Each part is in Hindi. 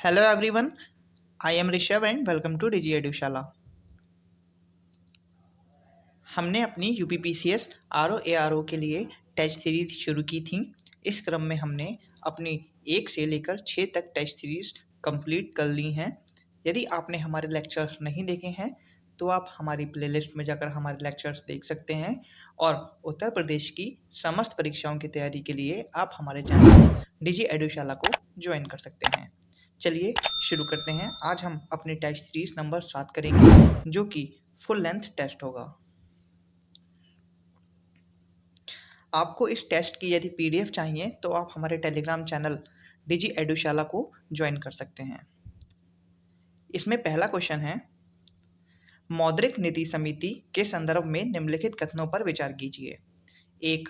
Hello everyone, I am Rishabh and welcome to डिजी एडुशाला। हमने अपनी यूपीपीसीएस आरओ एआरओ के लिए टेस्ट सीरीज शुरू की थी। इस क्रम में हमने अपनी 1 से लेकर 6 तक टेस्ट सीरीज कंप्लीट कर ली हैं। यदि आपने हमारे लेक्चर्स नहीं देखे हैं तो आप हमारी प्लेलिस्ट में जाकर हमारे लेक्चर्स देख सकते हैं और उत्तर प्रदेश की समस्त परीक्षाओं की तैयारी के लिए आप हमारे चैनल डिजी एडुशाला को ज्वाइन कर सकते हैं। चलिए शुरू करते हैं। आज हम अपनी टेस्ट सीरीज नंबर 7 करेंगे जो कि फुल लेंथ टेस्ट होगा। आपको इस टेस्ट की यदि पीडीएफ चाहिए तो आप हमारे टेलीग्राम चैनल डिजी एडुशाला को ज्वाइन कर सकते हैं। इसमें पहला क्वेश्चन है, मौद्रिक नीति समिति के संदर्भ में निम्नलिखित कथनों पर विचार कीजिए। 1.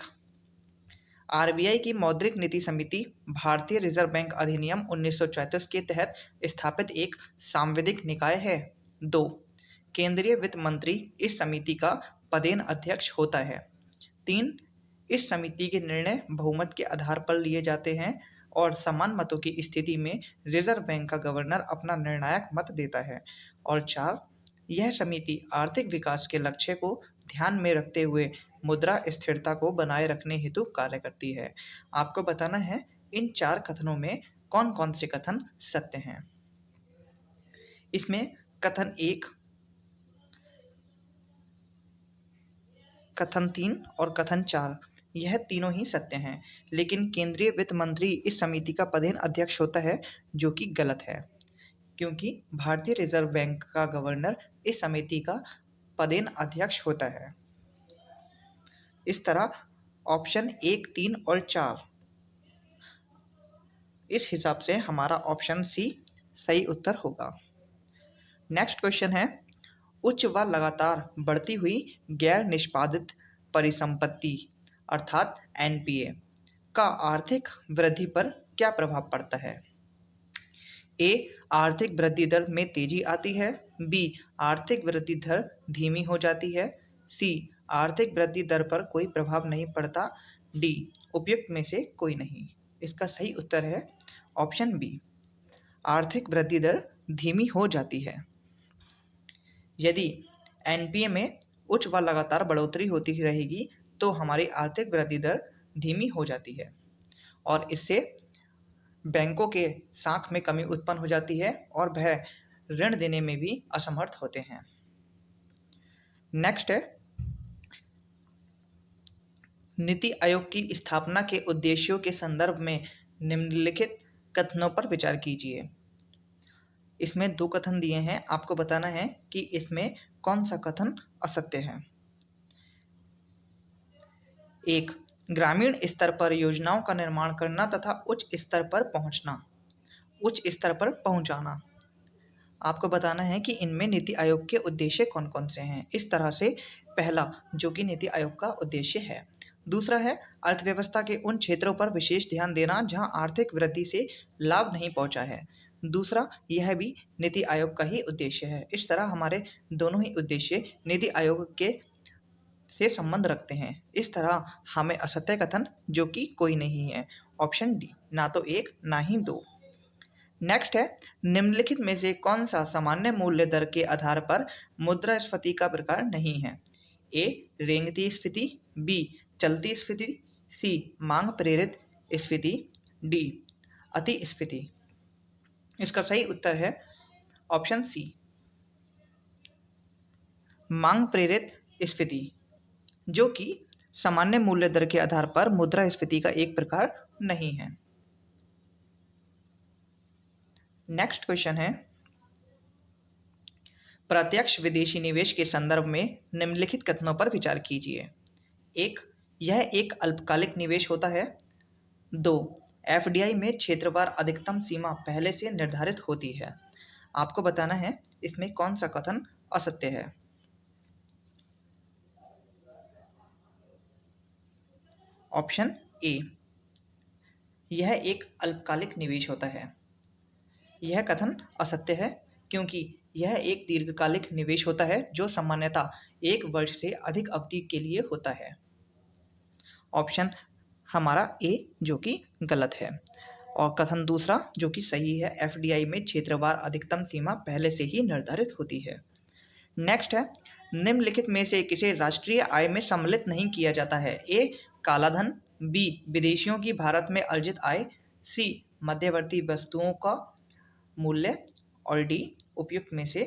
आरबीआई की मौद्रिक नीति समिति भारतीय रिजर्व बैंक अधिनियम 1934 के तहत स्थापित एक सांविधिक निकाय है। 2. केंद्रीय वित्त मंत्री इस समिति का पदेन अध्यक्ष होता है। 3. इस समिति के निर्णय बहुमत के आधार पर लिए जाते हैं और समान मतों की स्थिति में रिजर्व बैंक का गवर्नर अपना निर्णायक मत देता है। और 4. यह समिति आर्थिक विकास के लक्ष्य को ध्यान में रखते हुए मुद्रा स्थिरता को बनाए रखने हेतु कार्य करती है। आपको बताना है इन 4 कथनों में कौन कौन से कथन सत्य हैं। इसमें कथन 1, कथन 3 और कथन 4 यह तीनों ही सत्य हैं, लेकिन केंद्रीय वित्त मंत्री इस समिति का पदेन अध्यक्ष होता है जो कि गलत है, क्योंकि भारतीय रिजर्व बैंक का गवर्नर इस समिति का पदेन अध्यक्ष होता है। इस तरह ऑप्शन 1, 3 और 4 इस हिसाब से हमारा ऑप्शन सी सही उत्तर होगा। नेक्स्ट क्वेश्चन है, उच्च व लगातार बढ़ती हुई गैर निष्पादित परिसंपत्ति अर्थात एनपीए का आर्थिक वृद्धि पर क्या प्रभाव पड़ता है। ए. आर्थिक वृद्धि दर में तेजी आती है। बी. आर्थिक वृद्धि दर धीमी हो जाती है। सी. आर्थिक वृद्धि दर पर कोई प्रभाव नहीं पड़ता। डी. उपयुक्त में से कोई नहीं। इसका सही उत्तर है ऑप्शन बी, आर्थिक वृद्धि दर धीमी हो जाती है। यदि एनपीए में उच्च व लगातार बढ़ोतरी होती रहेगी तो हमारी आर्थिक वृद्धि दर धीमी हो जाती है और इससे बैंकों के साख में कमी उत्पन्न हो जाती है और वह ऋण देने में भी असमर्थ होते हैं। नेक्स्ट है, नीति आयोग की स्थापना के उद्देश्यों के संदर्भ में निम्नलिखित कथनों पर विचार कीजिए। इसमें 2 कथन दिए हैं, आपको बताना है कि इसमें कौन सा कथन असत्य है। 1. ग्रामीण स्तर पर योजनाओं का निर्माण करना तथा उच्च स्तर पर पहुंचाना। आपको बताना है कि इनमें नीति आयोग के उद्देश्य कौन कौन से हैं। इस तरह से पहला जो कि नीति आयोग का उद्देश्य है। दूसरा है, अर्थव्यवस्था के उन क्षेत्रों पर विशेष ध्यान देना जहां आर्थिक वृद्धि से लाभ नहीं पहुंचा है। दूसरा, यह भी नीति आयोग का ही उद्देश्य है। इस तरह हमारे दोनों ही उद्देश्य नीति आयोग के से संबंध रखते हैं। इस तरह हमें असत्य कथन जो कि कोई नहीं है, ऑप्शन डी, ना तो 1 ना ही 2। नेक्स्ट है, निम्नलिखित में से कौन सा सामान्य मूल्य दर के आधार पर मुद्रास्फीति का प्रकार नहीं है। ए. रेंगती स्फीति। बी. चलती स्फीति। सी. मांग प्रेरित स्फीति। डी. अति स्फीति। इसका सही उत्तर है ऑप्शन सी, मांग प्रेरित स्फीति, जो कि सामान्य मूल्य दर के आधार पर मुद्रास्फीति का एक प्रकार नहीं है। नेक्स्ट क्वेश्चन है, प्रत्यक्ष विदेशी निवेश के संदर्भ में निम्नलिखित कथनों पर विचार कीजिए। 1. यह एक अल्पकालिक निवेश होता है। 2. एफडीआई में क्षेत्रवार अधिकतम सीमा पहले से निर्धारित होती है। आपको बताना है इसमें कौन सा कथन असत्य है। ऑप्शन ए, यह एक अल्पकालिक निवेश होता है। यह कथन असत्य है क्योंकि यह एक दीर्घकालिक निवेश होता है जो सामान्यतः 1 वर्ष से अधिक अवधि के लिए होता है। ऑप्शन हमारा ए जो कि गलत है। और कथन दूसरा जो कि सही है, एफडीआई में क्षेत्रवार अधिकतम सीमा पहले से ही निर्धारित होती है। नेक्स्ट है, निम्नलिखित में से किसे राष्ट्रीय आय में सम्मिलित नहीं किया जाता है? ए कालाधन, बी विदेशियों की भारत में अर्जित आय, सी मध्यवर्ती वस्तुओं का मूल्य और डी उपयुक्त में से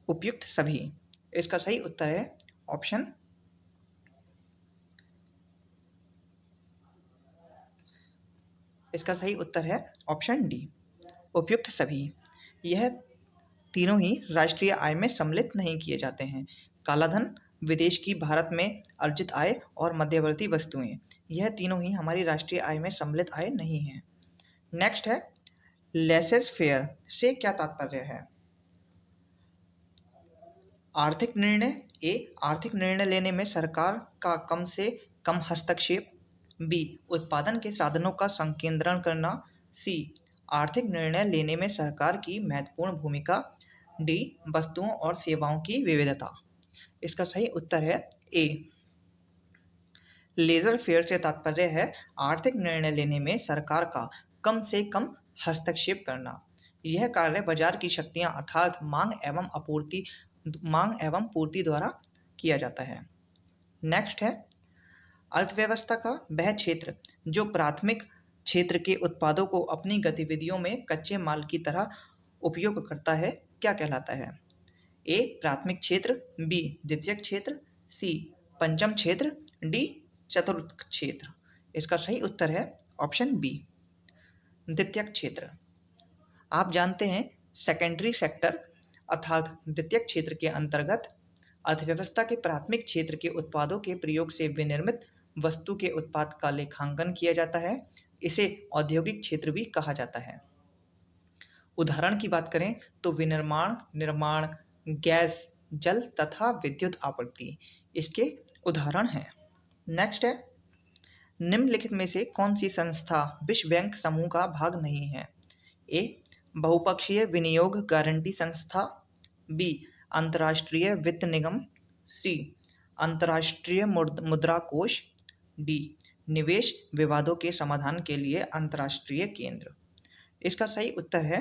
उपयुक्त सभी। इसका सही उत्तर है ऑप्शन इसका सही उत्तर है ऑप्शन डी, उपयुक्त सभी। यह तीनों ही राष्ट्रीय आय में सम्मिलित नहीं किए जाते हैं। कालाधन, विदेश की भारत में अर्जित आय और मध्यवर्ती वस्तुएं, यह तीनों ही हमारी राष्ट्रीय आय में सम्मिलित आय नहीं है। नेक्स्ट है, लेसेस फेयर से क्या तात्पर्य है? आर्थिक निर्णय, ए आर्थिक निर्णय लेने में सरकार का कम से कम हस्तक्षेप, बी उत्पादन के साधनों का संकेंद्रण करना, सी आर्थिक निर्णय लेने में सरकार की महत्वपूर्ण भूमिका, डी वस्तुओं और सेवाओं की विविधता। इसका सही उत्तर है ए, लेजर फेयर से तात्पर्य है आर्थिक निर्णय लेने में सरकार का कम से कम हस्तक्षेप करना। यह कार्य बाजार की शक्तियां अर्थात मांग एवं पूर्ति द्वारा किया जाता है। नेक्स्ट है, अर्थव्यवस्था का वह क्षेत्र जो प्राथमिक क्षेत्र के उत्पादों को अपनी गतिविधियों में कच्चे माल की तरह उपयोग करता है, क्या कहलाता है? ए प्राथमिक क्षेत्र, बी द्वितीयक क्षेत्र, सी पंचम क्षेत्र, डी चतुर्थ क्षेत्र। इसका सही उत्तर है ऑप्शन बी, द्वितीयक क्षेत्र। आप जानते हैं सेकेंडरी सेक्टर अर्थात द्वितीयक क्षेत्र के अंतर्गत अर्थव्यवस्था के प्राथमिक क्षेत्र के उत्पादों के प्रयोग से विनिर्मित वस्तु के उत्पाद का लेखांकन किया जाता है। इसे औद्योगिक क्षेत्र भी कहा जाता है। उदाहरण की बात करें तो विनिर्माण, निर्माण, गैस, जल तथा विद्युत आपूर्ति इसके उदाहरण हैं। नेक्स्ट है, निम्नलिखित में से कौन सी संस्था विश्व बैंक समूह का भाग नहीं है? ए बहुपक्षीय विनियोग गारंटी संस्था, बी अंतर्राष्ट्रीय वित्त निगम, सी अंतर्राष्ट्रीय मुद्रा कोष, डी निवेश विवादों के समाधान के लिए अंतर्राष्ट्रीय केंद्र। इसका सही उत्तर है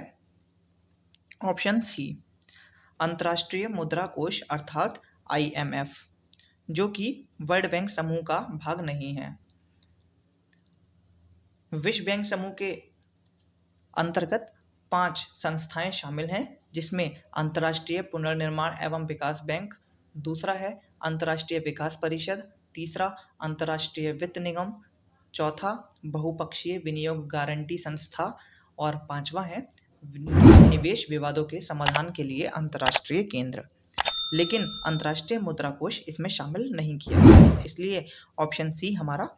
ऑप्शन सी, अंतर्राष्ट्रीय मुद्रा कोष अर्थात IMF, जो कि वर्ल्ड बैंक समूह का भाग नहीं है। विश्व बैंक समूह के अंतर्गत 5 संस्थाएं शामिल हैं, जिसमें अंतर्राष्ट्रीय पुनर्निर्माण एवं विकास बैंक, दूसरा है अंतर्राष्ट्रीय विकास परिषद, तीसरा अंतर्राष्ट्रीय वित्त निगम, चौथा बहुपक्षीय विनियोग गारंटी संस्था और पांचवा है निवेश विवादों के समाधान के लिए अंतर्राष्ट्रीय केंद्र। लेकिन अंतर्राष्ट्रीय मुद्रा कोष इसमें शामिल नहीं किया गया, इसलिए ऑप्शन सी हमारा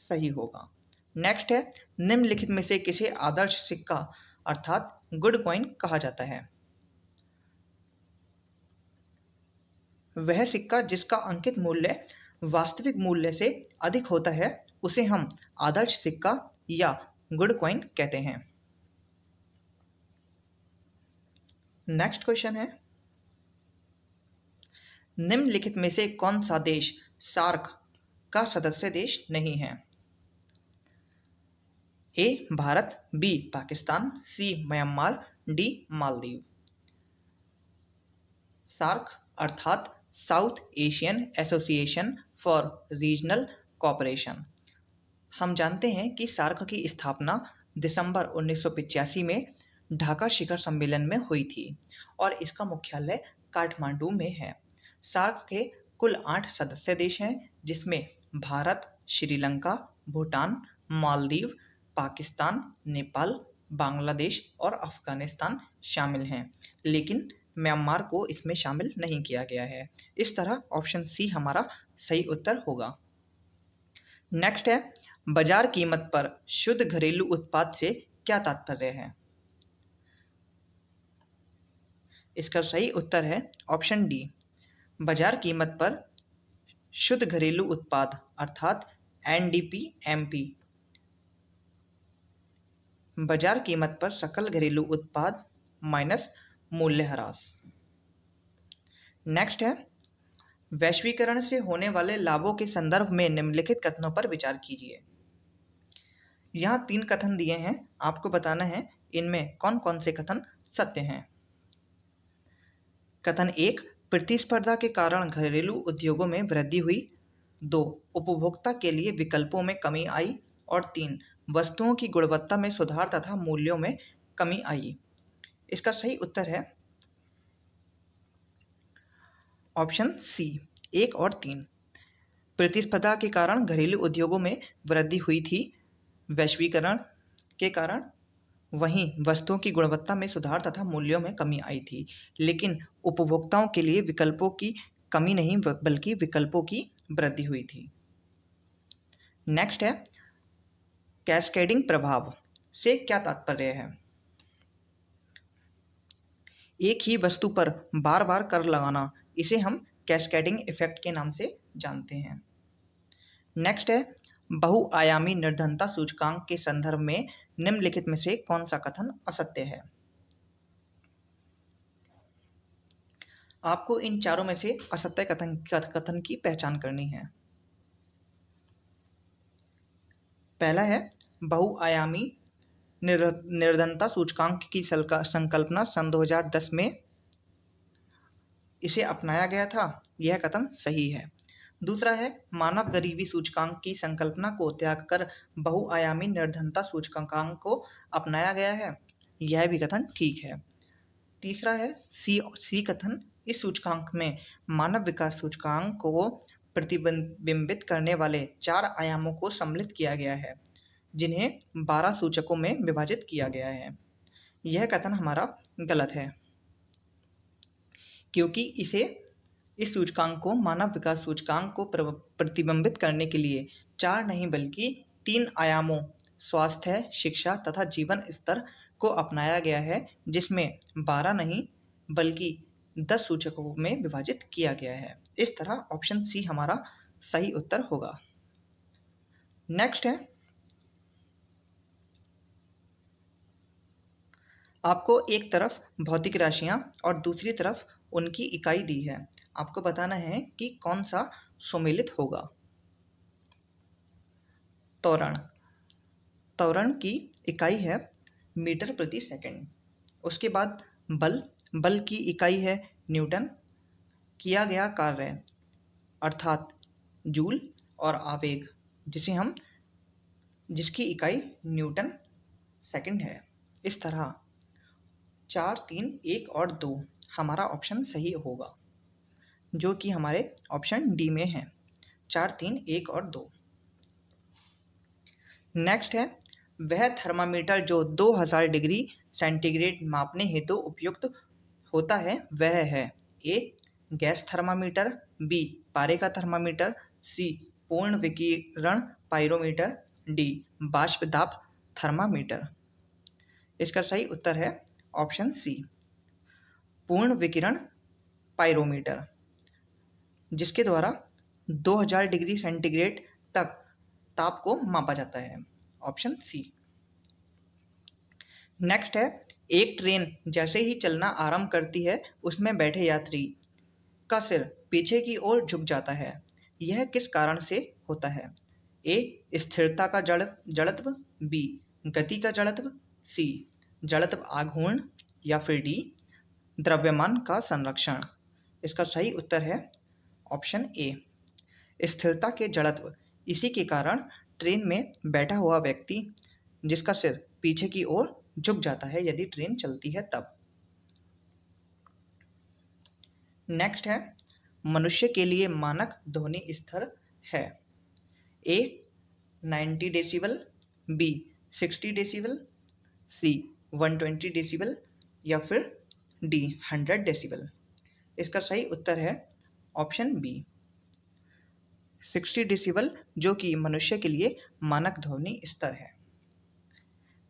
सही होगा। नेक्स्ट है, निम्नलिखित में से किसे आदर्श सिक्का अर्थात गुड कॉइन कहा जाता है? वह सिक्का जिसका अंकित मूल्य वास्तविक मूल्य से अधिक होता है उसे हम आदर्श सिक्का या गुड कॉइन कहते हैं। नेक्स्ट क्वेश्चन है, निम्नलिखित में से कौन सा देश सार्क का सदस्य देश नहीं है? ए भारत, बी पाकिस्तान, सी म्यांमार, डी मालदीव। सार्क अर्थात south Asian association for regional cooperation. हम जानते हैं कि सार्क की स्थापना दिसंबर 1985 में ढाका शिखर सम्मेलन में हुई थी और इसका मुख्यालय काठमांडू में है। सार्क के कुल 8 सदस्य देश हैं, जिसमें भारत, श्रीलंका, भूटान, मालदीव, पाकिस्तान, नेपाल, बांग्लादेश और अफगानिस्तान शामिल हैं, लेकिन म्यांमार को इसमें शामिल नहीं किया गया है। इस तरह ऑप्शन सी हमारा सही उत्तर होगा। नेक्स्ट है, बाजार कीमत पर शुद्ध घरेलू उत्पाद से क्या तात्पर्य है? इसका सही उत्तर है ऑप्शन डी, बाजार कीमत पर शुद्ध घरेलू उत्पाद अर्थात NDP-MP। बाजार कीमत पर सकल घरेलू उत्पाद माइनस मूल्यह्रास। नेक्स्ट है, वैश्वीकरण से होने वाले लाभों के संदर्भ में निम्नलिखित कथनों पर विचार कीजिए। यहाँ 3 कथन दिए हैं, आपको बताना है इनमें कौन कौन से कथन सत्य हैं। कथन 1, प्रतिस्पर्धा के कारण घरेलू उद्योगों में वृद्धि हुई। 2, उपभोक्ता के लिए विकल्पों में कमी आई। और 3, वस्तुओं की गुणवत्ता में सुधार तथा मूल्यों में कमी आई। इसका सही उत्तर है ऑप्शन सी, 1 और 3। प्रतिस्पर्धा के कारण घरेलू उद्योगों में वृद्धि हुई थी वैश्वीकरण के कारण, वहीं वस्तुओं की गुणवत्ता में सुधार तथा मूल्यों में कमी आई थी, लेकिन उपभोक्ताओं के लिए विकल्पों की कमी नहीं बल्कि विकल्पों की वृद्धि हुई थी। नेक्स्ट है, कैस्केडिंग प्रभाव से क्या तात्पर्य है? एक ही वस्तु पर बार बार कर लगाना, इसे हम कैस्केडिंग इफेक्ट के नाम से जानते हैं। नेक्स्ट है, बहुआयामी निर्धनता सूचकांक के संदर्भ में निम्नलिखित में से कौन सा कथन असत्य है? आपको इन चारों में से असत्य कथन की पहचान करनी है। पहला है, बहुआयामी निर्धनता सूचकांक की संकल्पना सन 2010 में इसे अपनाया गया था, यह कथन सही है। दूसरा है, मानव गरीबी सूचकांक की संकल्पना को त्याग कर बहुआयामी निर्धनता सूचकांक को अपनाया गया है, यह भी कथन ठीक है। तीसरा है, सी कथन, इस सूचकांक में मानव विकास सूचकांक को प्रतिबिंबित करने वाले 4 आयामों को सम्मिलित किया गया है, जिन्हें 12 सूचकों में विभाजित किया गया है, यह कथन हमारा गलत है, क्योंकि इस सूचकांक को मानव विकास सूचकांक को प्रतिबिंबित करने के लिए 4 नहीं बल्कि 3 आयामों स्वास्थ्य, शिक्षा तथा जीवन स्तर को अपनाया गया है, जिसमें 12 नहीं बल्कि 10 सूचकों में विभाजित किया गया है। इस तरह ऑप्शन सी हमारा सही उत्तर होगा। नेक्स्ट है, आपको एक तरफ भौतिक राशियां और दूसरी तरफ उनकी इकाई दी है, आपको बताना है कि कौन सा सुमेलित होगा। त्वरण, त्वरण की इकाई है मीटर प्रति सेकंड। उसके बाद बल की इकाई है न्यूटन। किया गया कार्य अर्थात जूल और आवेग जिसकी इकाई न्यूटन सेकंड है। इस तरह 4, 3, 1 और 2 हमारा ऑप्शन सही होगा, जो कि हमारे ऑप्शन डी में है, 4, 3, 1 और 2। नेक्स्ट है, वह थर्मामीटर जो 2000 डिग्री सेंटीग्रेड मापने हेतु उपयुक्त होता है वह है ए, गैस थर्मामीटर, बी, पारे का थर्मामीटर, सी, पूर्ण विकिरण पाइरोमीटर, डी, बाष्प दाब थर्मामीटर। इसका सही उत्तर है ऑप्शन सी, पूर्ण विकिरण पाइरोमीटर, जिसके द्वारा 2000 डिग्री सेंटीग्रेड तक ताप को मापा जाता है, ऑप्शन सी। नेक्स्ट है, एक ट्रेन जैसे ही चलना आरंभ करती है उसमें बैठे यात्री का सिर पीछे की ओर झुक जाता है, यह किस कारण से होता है? ए, स्थिरता का जड़त्व, बी, गति का जड़त्व, सी, जड़त्व आघूर्ण, या फिर डी, द्रव्यमान का संरक्षण। इसका सही उत्तर है ऑप्शन ए, स्थिरता के जड़त्व। इसी के कारण ट्रेन में बैठा हुआ व्यक्ति जिसका सिर पीछे की ओर झुक जाता है यदि ट्रेन चलती है तब। नेक्स्ट है, मनुष्य के लिए मानक ध्वनि स्तर है ए, 90 डेसिबल, बी, 60 डेसिबल, सी, 120 डेसिबल, या फिर डी, 100 डेसिबल। इसका सही उत्तर है ऑप्शन बी, 60 डेसिबल, जो कि मनुष्य के लिए मानक ध्वनि स्तर है।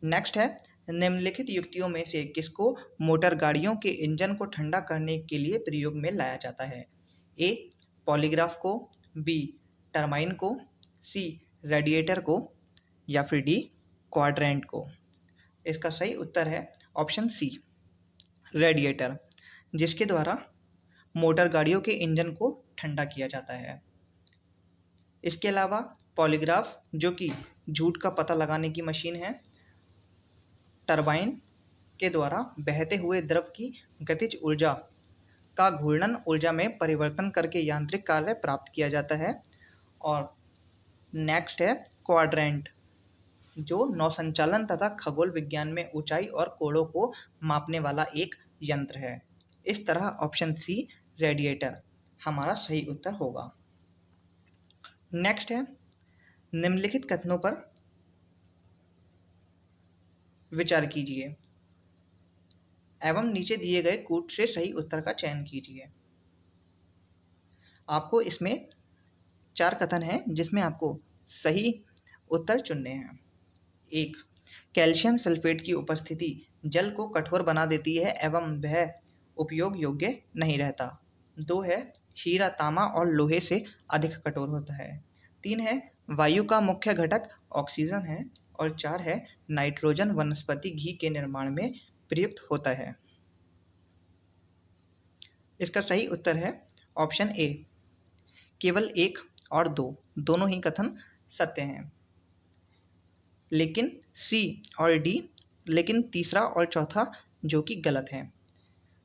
नेक्स्ट है, निम्नलिखित युक्तियों में से किसको मोटर गाड़ियों के इंजन को ठंडा करने के लिए प्रयोग में लाया जाता है? ए, पॉलीग्राफ को, बी, टरबाइन को, सी, रेडिएटर को, या फिर डी, क्वाड्रेंट को। इसका सही उत्तर है ऑप्शन सी, रेडिएटर, जिसके द्वारा मोटर गाड़ियों के इंजन को ठंडा किया जाता है। इसके अलावा पॉलीग्राफ, जो कि झूठ का पता लगाने की मशीन है। टरबाइन के द्वारा बहते हुए द्रव की गतिज ऊर्जा का घूर्णन ऊर्जा में परिवर्तन करके यांत्रिक कार्य प्राप्त किया जाता है। और नेक्स्ट है क्वाड्रेंट, जो नौसंचालन तथा खगोल विज्ञान में ऊंचाई और कोणों को मापने वाला एक यंत्र है। इस तरह ऑप्शन सी रेडिएटर हमारा सही उत्तर होगा। नेक्स्ट है निम्नलिखित कथनों पर विचार कीजिए एवं नीचे दिए गए कूट से सही उत्तर का चयन कीजिए। आपको इसमें 4 कथन हैं जिसमें आपको सही उत्तर चुनने हैं। 1, कैल्शियम सल्फेट की उपस्थिति जल को कठोर बना देती है एवं वह उपयोग योग्य नहीं रहता। 2 है, हीरा तांबा और लोहे से अधिक कठोर होता है। 3 है, वायु का मुख्य घटक ऑक्सीजन है। और 4 है, नाइट्रोजन वनस्पति घी के निर्माण में प्रयुक्त होता है। इसका सही उत्तर है ऑप्शन ए। केवल 1 और 2 दोनों ही कथन सत्य हैं, लेकिन सी और डी, लेकिन तीसरा और चौथा जो कि गलत है।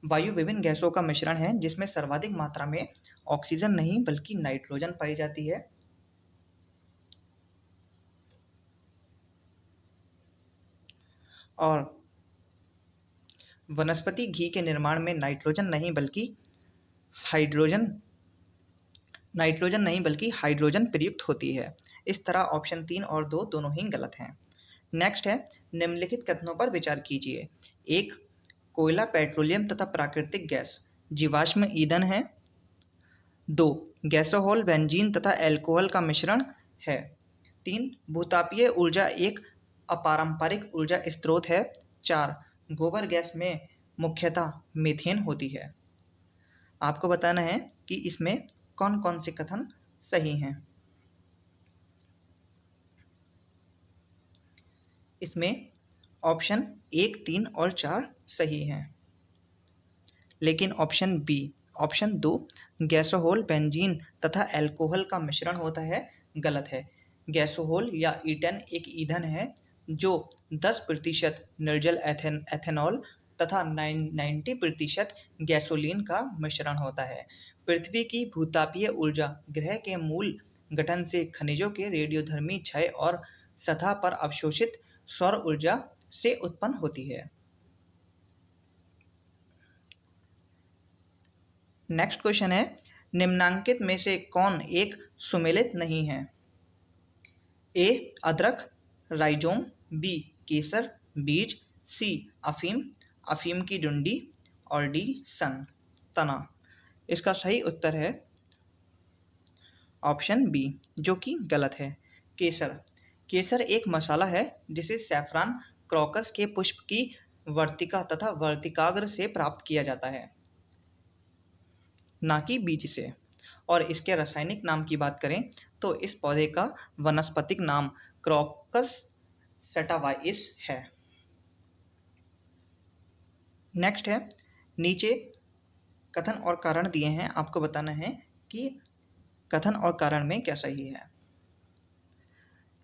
वायु विभिन्न गैसों का मिश्रण है जिसमें सर्वाधिक मात्रा में ऑक्सीजन नहीं बल्कि नाइट्रोजन पाई जाती है। और वनस्पति घी के निर्माण में नाइट्रोजन नहीं बल्कि हाइड्रोजन प्रयुक्त होती है। इस तरह ऑप्शन 3 और 2 दोनों ही गलत हैं। नेक्स्ट है निम्नलिखित कथनों पर विचार कीजिए। 1, कोयला, पेट्रोलियम तथा प्राकृतिक गैस जीवाश्म ईंधन है। 2, गैसोहोल बेंजीन तथा एल्कोहल का मिश्रण है। 3, भूतापीय ऊर्जा एक अपारंपरिक ऊर्जा स्रोत है। 4, गोबर गैस में मुख्यतः मीथेन होती है। आपको बताना है कि इसमें कौन कौन से कथन सही हैं। इसमें ऑप्शन 1, 3 और 4 सही हैं, लेकिन option B, option 2 gasohol benzene तथा एल्कोहल का मिश्रण होता है गलत है। गैसोहोल या ईथेन एक ईंधन है जो 10% निर्जल एथेनॉल तथा 90% गैसोलीन का मिश्रण होता है। पृथ्वी की भूतापीय ऊर्जा ग्रह के मूल गठन से खनिजों के रेडियोधर्मी क्षय और सतह पर अवशोषित सौर ऊर्जा से उत्पन्न होती है। नेक्स्ट क्वेश्चन है निम्नांकित में से कौन एक सुमेलित नहीं है। ए, अदरक, राइजोम, बी, केसर, बीज, सी, अफीम की डुंडी और डी, तना। इसका सही उत्तर है ऑप्शन बी, जो कि गलत है, केसर। केसर एक मसाला है जिसे सैफरान क्रोकस के पुष्प की वर्तिका तथा वर्तिकाग्र से प्राप्त किया जाता है, ना कि बीज से। और इसके रासायनिक नाम की बात करें तो इस पौधे का वनस्पतिक नाम क्रोकस सेटावाइस है। नेक्स्ट है नीचे कथन और कारण दिए हैं, आपको बताना है कि कथन और कारण में क्या सही है।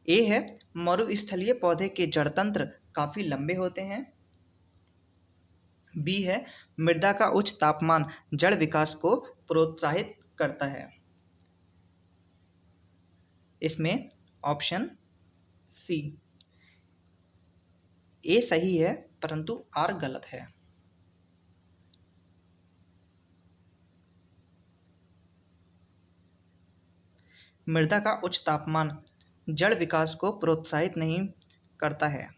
ए है मरुस्थलीय पौधे के जड़तंत्र काफी लंबे होते हैं। बी है मृदा का उच्च तापमान जड़ विकास को प्रोत्साहित करता है। इसमें ऑप्शन सी, ए सही है परंतु आर गलत है। मृदा का उच्च तापमान जड़ विकास को प्रोत्साहित नहीं करता है,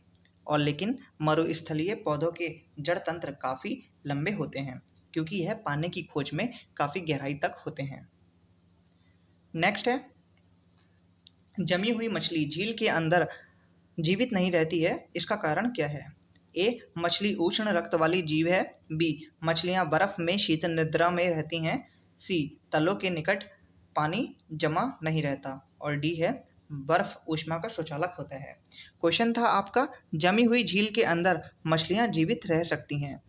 और लेकिन मरुस्थलीय पौधों के जड़ तंत्र काफ़ी लंबे होते हैं क्योंकि यह पानी की खोज में काफ़ी गहराई तक होते हैं। नेक्स्ट है जमी हुई मछली झील के अंदर जीवित नहीं रहती है, इसका कारण क्या है। ए, मछली उष्ण रक्त वाली जीव है। बी, मछलियां बर्फ में शीतल निद्रा में रहती हैं। सी, तलों के निकट पानी जमा नहीं रहता। और डी है बर्फ ऊष्मा का सुचालक होता है। क्वेश्चन था आपका जमी हुई झील के अंदर मछलियां जीवित रह सकती हैं।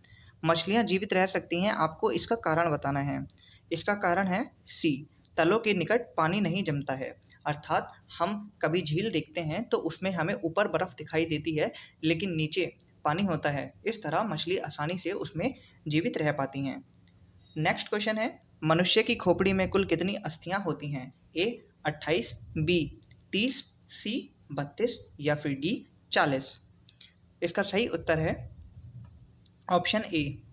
मछलियां जीवित रह सकती हैं, आपको इसका कारण बताना है। इसका कारण है सी, तलों के निकट पानी नहीं जमता है। अर्थात हम कभी झील देखते हैं तो उसमें हमें ऊपर बर्फ दिखाई देती है लेकिन नीचे पानी होता है। इस तरह मछली आसानी से उसमें जीवित रह पाती हैं। नेक्स्ट क्वेश्चन है, मनुष्य की खोपड़ी में कुल कितनी अस्थियां होती हैं? ए 28, बी 30, सी 32 या फिर डी 40। इसका सही उत्तर है ऑप्शन ए।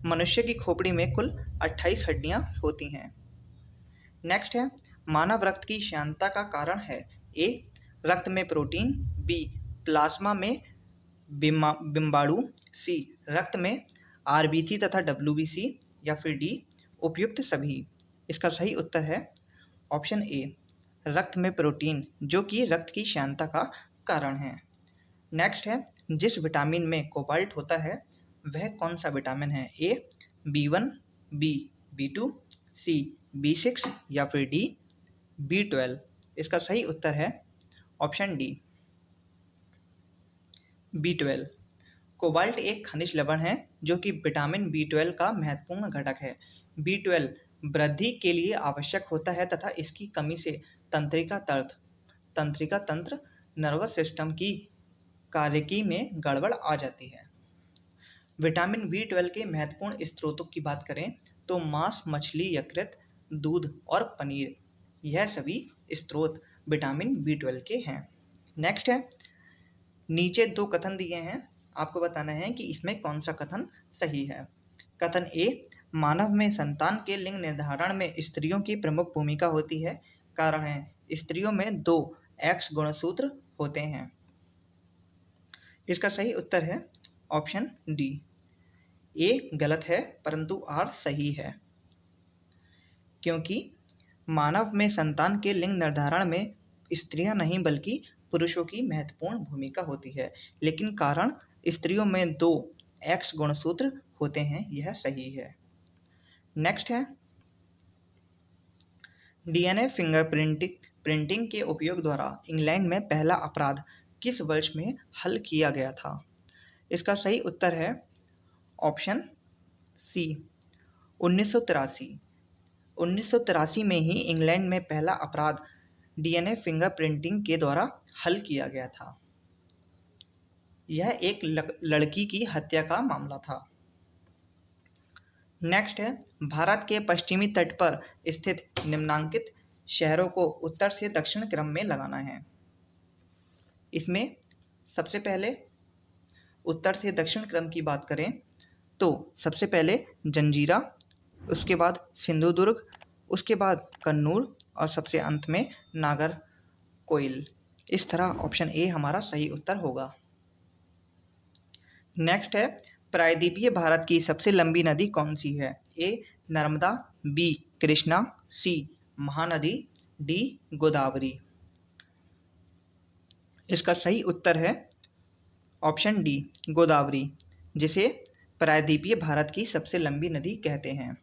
मनुष्य की खोपड़ी में कुल 28 हड्डियां होती हैं। नेक्स्ट है, मानव रक्त की श्यानता का कारण है? ए रक्त में प्रोटीन, बी प्लाज्मा में बिम्बाणु, सी रक्त में आरबीसी तथा डब्ल्यूबीसी या फिर डी उपयुक्त सभी। इसका सही उत्तर है ऑप्शन ए, रक्त में प्रोटीन, जो कि रक्त की श्यानता का कारण है। नेक्स्ट है, जिस विटामिन में कोबाल्ट होता है वह कौन सा विटामिन है? ए B1, बी B2, सी B6 या फिर डी B12। इसका सही उत्तर है ऑप्शन डी B12। कोबाल्ट एक खनिज लवण है जो कि विटामिन B12 का महत्वपूर्ण घटक है। B12 वृद्धि के लिए आवश्यक होता है तथा इसकी कमी से तंत्रिका तंत्र नर्वस सिस्टम की कार्यकी में गड़बड़ आ जाती है। विटामिन B12 के महत्वपूर्ण स्रोतों की बात करें तो मांस, मछली, यकृत, दूध और पनीर, यह सभी स्रोत विटामिन B12 के हैं। नेक्स्ट है, नीचे दो कथन दिए हैं, आपको बताना है कि इसमें कौन सा कथन सही है। कथन ए, मानव में संतान के लिंग निर्धारण में स्त्रियों की प्रमुख भूमिका होती है। कारण है, स्त्रियों में 2 X गुणसूत्र होते हैं। इसका सही उत्तर है ऑप्शन डी। ए गलत है परंतु आर सही है, क्योंकि मानव में संतान के लिंग निर्धारण में स्त्रियां नहीं बल्कि पुरुषों की महत्वपूर्ण भूमिका होती है, लेकिन कारण स्त्रियों में 2 X गुणसूत्र होते हैं, यह सही है। नेक्स्ट है, डीएनए फिंगरप्रिंटिंग के उपयोग द्वारा इंग्लैंड में पहला अपराध किस वर्ष में हल किया गया था? इसका सही उत्तर है ऑप्शन सी 1983। 1983 में ही इंग्लैंड में पहला अपराध डीएनए फिंगरप्रिंटिंग के द्वारा हल किया गया था। यह एक लड़की की हत्या का मामला था। नेक्स्ट है, भारत के पश्चिमी तट पर स्थित निम्नांकित शहरों को उत्तर से दक्षिण क्रम में लगाना है। इसमें सबसे पहले उत्तर से दक्षिण क्रम की बात करें तो सबसे पहले जंजीरा, उसके बाद सिंधुदुर्ग, उसके बाद कन्नूर और सबसे अंत में नागरकोइल। इस तरह ऑप्शन ए हमारा सही उत्तर होगा। नेक्स्ट है, प्रायद्वीपीय भारत की सबसे लंबी नदी कौन सी है? ए नर्मदा, बी कृष्णा, सी महानदी, डी गोदावरी। इसका सही उत्तर है ऑप्शन डी गोदावरी, जिसे प्रायद्वीपीय भारत की सबसे लंबी नदी कहते हैं।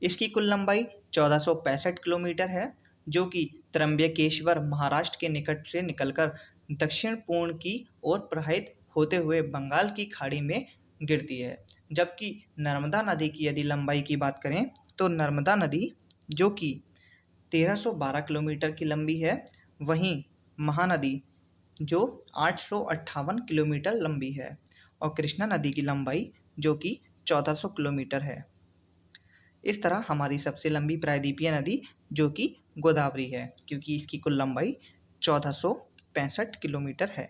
इसकी कुल लंबाई 1465 किलोमीटर है, जो कि त्र्यंबकेश्वर महाराष्ट्र के निकट से निकलकर दक्षिण पूर्व की ओर प्रवाहित होते हुए बंगाल की खाड़ी में गिरती है। जबकि नर्मदा नदी की यदि लंबाई की बात करें तो नर्मदा नदी जो कि 1312 किलोमीटर की लंबी है, वहीं महानदी जो 858 किलोमीटर लंबी है और कृष्णा नदी की लंबाई जो कि 1400 किलोमीटर है। इस तरह हमारी सबसे लंबी प्रायद्वीपीय नदी जो कि गोदावरी है, क्योंकि इसकी कुल लंबाई 1465 किलोमीटर है।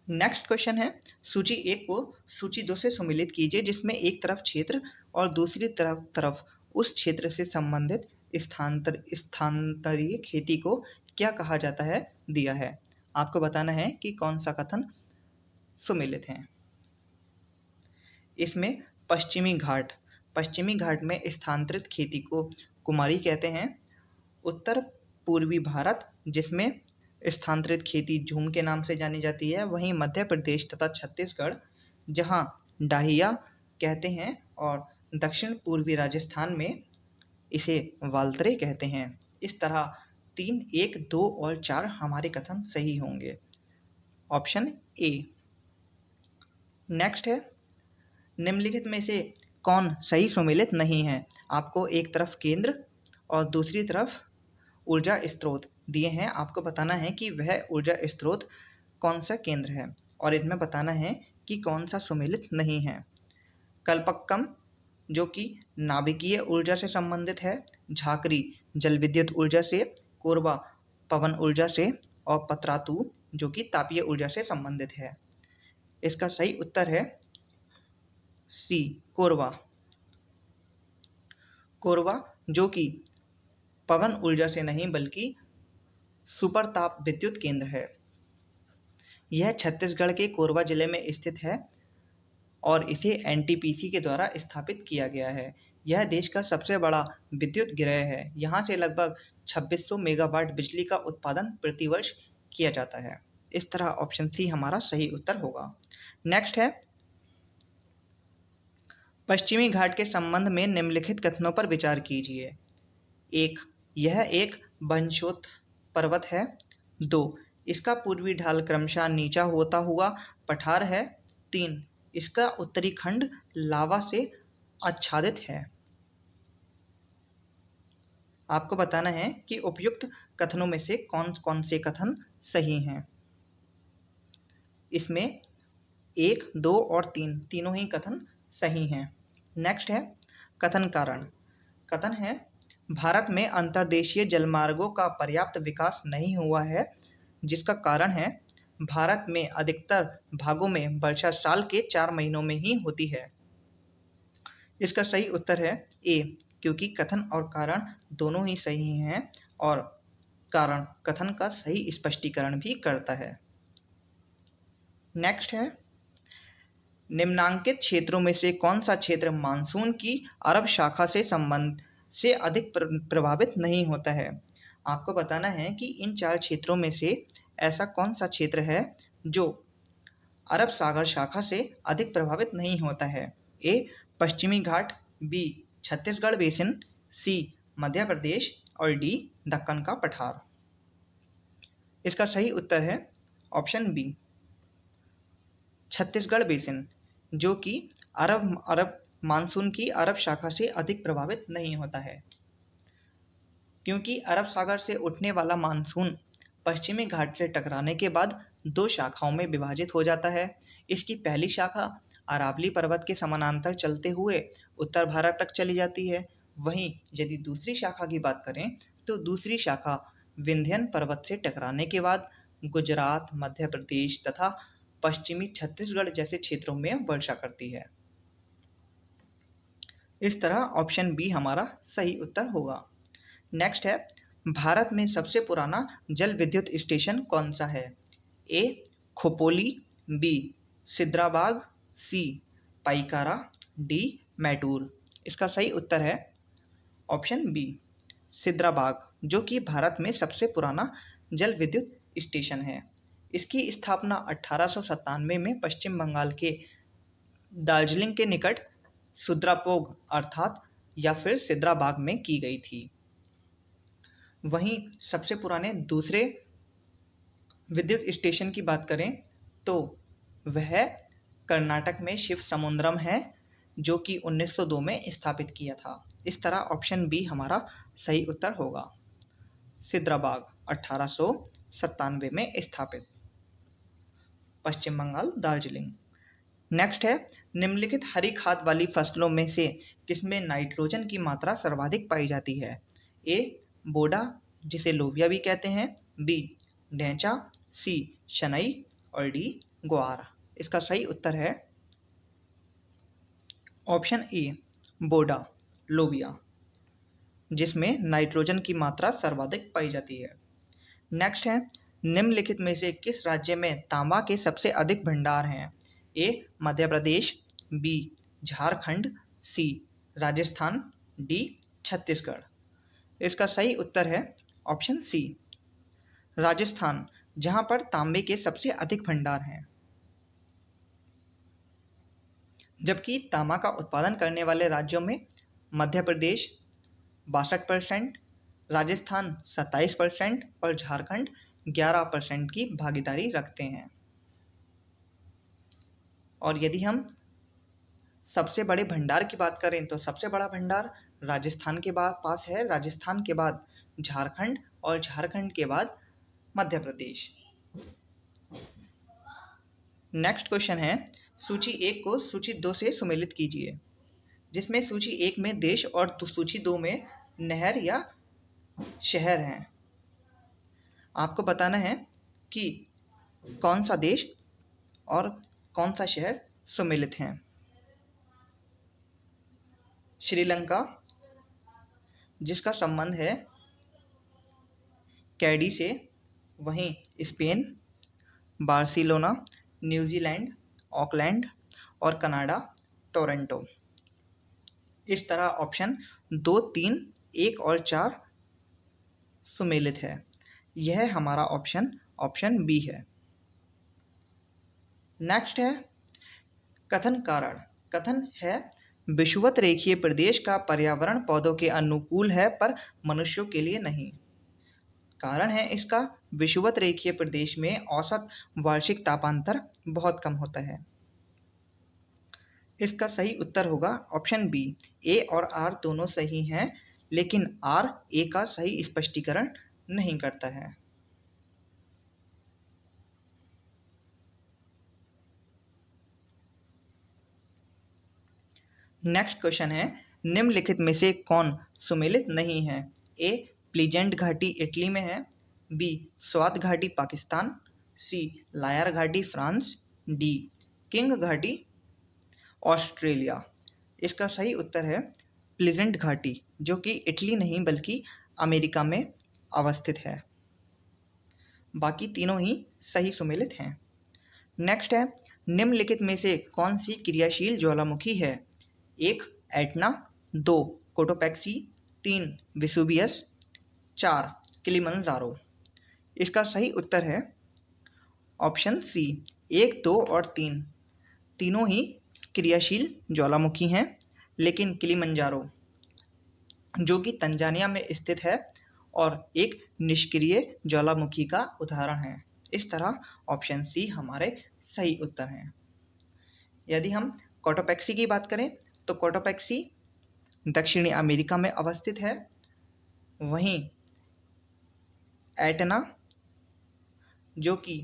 नेक्स्ट क्वेश्चन है, सूची 1 को सूची 2 से सम्मिलित कीजिए, जिसमें एक तरफ क्षेत्र और दूसरी तरफ उस क्षेत्र से संबंधित स्थानांतरीय खेती को क्या कहा जाता है दिया है। आपको बताना है कि कौन सा कथन सुमेलित है। इसमें पश्चिमी घाट में स्थानांतरित खेती को कुमारी कहते हैं। उत्तर पूर्वी भारत, जिसमें स्थानांतरित खेती झूम के नाम से जानी जाती है। वहीं मध्य प्रदेश तथा छत्तीसगढ़, जहां डाहिया कहते हैं, और दक्षिण पूर्वी राजस्थान में इसे वालतरे कहते हैं। इस तरह 3, 1, 2 और 4 हमारे कथन सही होंगे, ऑप्शन ए। नेक्स्ट है, निम्नलिखित में से कौन सही सुमेलित नहीं है? आपको एक तरफ केंद्र और दूसरी तरफ ऊर्जा स्रोत दिए हैं, आपको बताना है कि वह ऊर्जा स्रोत कौन सा केंद्र है और इनमें बताना है कि कौन सा सुमेलित नहीं है। कल्पक्कम जो कि नाभिकीय ऊर्जा से संबंधित है, झाकरी जल विद्युत ऊर्जा से, कोरबा पवन ऊर्जा से और पतरातू जो कि तापीय ऊर्जा से संबंधित है। इसका सही उत्तर है सी, कोरबा। कोरबा जो कि पवन ऊर्जा से नहीं बल्कि सुपर ताप विद्युत केंद्र है। यह छत्तीसगढ़ के कोरबा जिले में स्थित है और इसे एनटीपीसी के द्वारा स्थापित किया गया है। यह देश का सबसे बड़ा विद्युत गृह है। यहाँ से लगभग 2600 मेगावाट बिजली का उत्पादन प्रतिवर्ष किया जाता है। इस तरह ऑप्शन सी हमारा सही उत्तर होगा। नेक्स्ट है, पश्चिमी घाट के संबंध में निम्नलिखित कथनों पर विचार कीजिए। 1. यह एक वंशोत्थ पर्वत है। 2. इसका पूर्वी ढाल क्रमशः नीचा होता हुआ पठार है। 3. इसका उत्तरी खंड लावा से आच्छादित है। आपको बताना है कि उपयुक्त कथनों में से कौन कौन से कथन सही हैं। इसमें 1, 2 और 3 तीनों ही कथन सही हैं। नेक्स्ट है कथन कारण। कथन है, भारत में अंतर्देशीय जलमार्गों का पर्याप्त विकास नहीं हुआ है, जिसका कारण है भारत में अधिकतर भागों में वर्षा साल के 4 महीनों में ही होती है। इसका सही उत्तर है ए, क्योंकि कथन और कारण दोनों ही सही हैं और कारण कथन का सही स्पष्टीकरण भी करता है। नेक्स्ट है, निम्नांकित क्षेत्रों में से कौन सा क्षेत्र मानसून की अरब शाखा से संबंध से अधिक प्रभावित नहीं होता है। आपको बताना है कि इन 4 क्षेत्रों में से ऐसा कौन सा क्षेत्र है जो अरब सागर शाखा से अधिक प्रभावित नहीं होता है। ए, पश्चिमी घाट, बी, छत्तीसगढ़ बेसिन, सी, मध्य प्रदेश और डी, दक्कन का पठार। इसका सही उत्तर है ऑप्शन बी, छत्तीसगढ़ बेसिन, जो कि अरब मानसून की अरब शाखा से अधिक प्रभावित नहीं होता है, क्योंकि अरब सागर से उठने वाला मानसून पश्चिमी घाट से टकराने के बाद 2 शाखाओं में विभाजित हो जाता है। इसकी पहली शाखा अरावली पर्वत के समानांतर चलते हुए उत्तर भारत तक चली जाती है। वहीं यदि दूसरी शाखा की बात करें तो दूसरी शाखा विंध्यन पर्वत से टकराने के बाद गुजरात, मध्य प्रदेश तथा पश्चिमी छत्तीसगढ़ जैसे क्षेत्रों में वर्षा करती है। इस तरह ऑप्शन बी हमारा सही उत्तर होगा। नेक्स्ट है, भारत में सबसे पुराना जल विद्युत स्टेशन कौन सा है। ए, खोपोली, बी, सिद्राबाग, सी, पाइकारा, डी, मैटूर। इसका सही उत्तर है ऑप्शन बी, सिद्राबाग, जो कि भारत में सबसे पुराना जल विद्युत स्टेशन है। इसकी स्थापना 1897 में पश्चिम बंगाल के दार्जिलिंग के निकट सुद्रापोग अर्थात या फिर सिद्राबाग में की गई थी। वहीं सबसे पुराने दूसरे विद्युत स्टेशन की बात करें तो वह कर्नाटक में शिव समुद्रम है, जो कि 1902 में स्थापित किया था। इस तरह ऑप्शन बी हमारा सही उत्तर होगा। सिद्राबाग 1897 में स्थापित, पश्चिम बंगाल, दार्जिलिंग। नेक्स्ट है, निम्नलिखित हरी खाद वाली फसलों में से किसमें नाइट्रोजन की मात्रा सर्वाधिक पाई जाती है। ए, बोडा जिसे लोबिया भी कहते हैं, बी, ढैंचा, सी, शनई और डी, ग्वार। इसका सही उत्तर है ऑप्शन ए, बोडा, लोबिया, जिसमें नाइट्रोजन की मात्रा सर्वाधिक पाई जाती है। नेक्स्ट है, निम्नलिखित में से किस राज्य में तांबा के सबसे अधिक भंडार हैं। ए, मध्य प्रदेश, बी, झारखंड, सी, राजस्थान, डी, छत्तीसगढ़। इसका सही उत्तर है ऑप्शन सी, राजस्थान, जहां पर तांबे के सबसे अधिक भंडार हैं। जबकि तांबा का उत्पादन करने वाले राज्यों में मध्य प्रदेश 62%, राजस्थान 27% और झारखंड 11% की भागीदारी रखते हैं। और यदि हम सबसे बड़े भंडार की बात करें तो सबसे बड़ा भंडार राजस्थान के पास है। राजस्थान के बाद झारखंड और झारखंड के बाद मध्य प्रदेश। नेक्स्ट क्वेश्चन है, सूची 1 को सूची 2 से सुमेलित कीजिए, जिसमें सूची 1 में देश और सूची 2 में नहर या शहर हैं। आपको बताना है कि कौन सा देश और कौन सा शहर सुमेलित हैं। श्रीलंका, जिसका संबंध है कैडी से, वहीं स्पेन, बार्सिलोना, न्यूजीलैंड, ऑकलैंड और कनाडा, टोरंटो। इस तरह ऑप्शन 2, 3, 1 और 4 सुमेलित है। यह हमारा ऑप्शन बी है। नेक्स्ट है कथन कारण। कथन है, विषुवत रेखीय प्रदेश का पर्यावरण पौधों के अनुकूल है पर मनुष्यों के लिए नहीं। कारण है इसका, विषुवत रेखीय प्रदेश में औसत वार्षिक तापांतर बहुत कम होता है। इसका सही उत्तर होगा ऑप्शन बी। ए और आर दोनों सही हैं, लेकिन आर ए का सही स्पष्टीकरण नहीं करता है। नेक्स्ट क्वेश्चन है, निम्नलिखित में से कौन सुमेलित नहीं है? ए, प्लीजेंट घाटी इटली में है। बी, स्वात घाटी पाकिस्तान। सी, लायर घाटी फ्रांस। डी, किंग घाटी ऑस्ट्रेलिया। इसका सही उत्तर है प्लीजेंट घाटी, जो कि इटली नहीं बल्कि अमेरिका में अवस्थित है। बाकी तीनों ही सही सुमेलित हैं। नेक्स्ट है, निम्नलिखित में से कौन सी क्रियाशील ज्वालामुखी है? 1, एटना। 2, कोटोपैक्सी। 3, वेसुवियस। 4, किलिमंजारो। इसका सही उत्तर है ऑप्शन सी। 1, 2 और 3 तीनों ही क्रियाशील ज्वालामुखी हैं, लेकिन किलिमंजारो, जो कि तंजानिया में स्थित है और एक निष्क्रिय ज्वालामुखी का उदाहरण है। इस तरह ऑप्शन सी हमारे सही उत्तर हैं। यदि हम कोटोपैक्सी की बात करें तो कोटोपैक्सी दक्षिणी अमेरिका में अवस्थित है। वहीं एटना, जो कि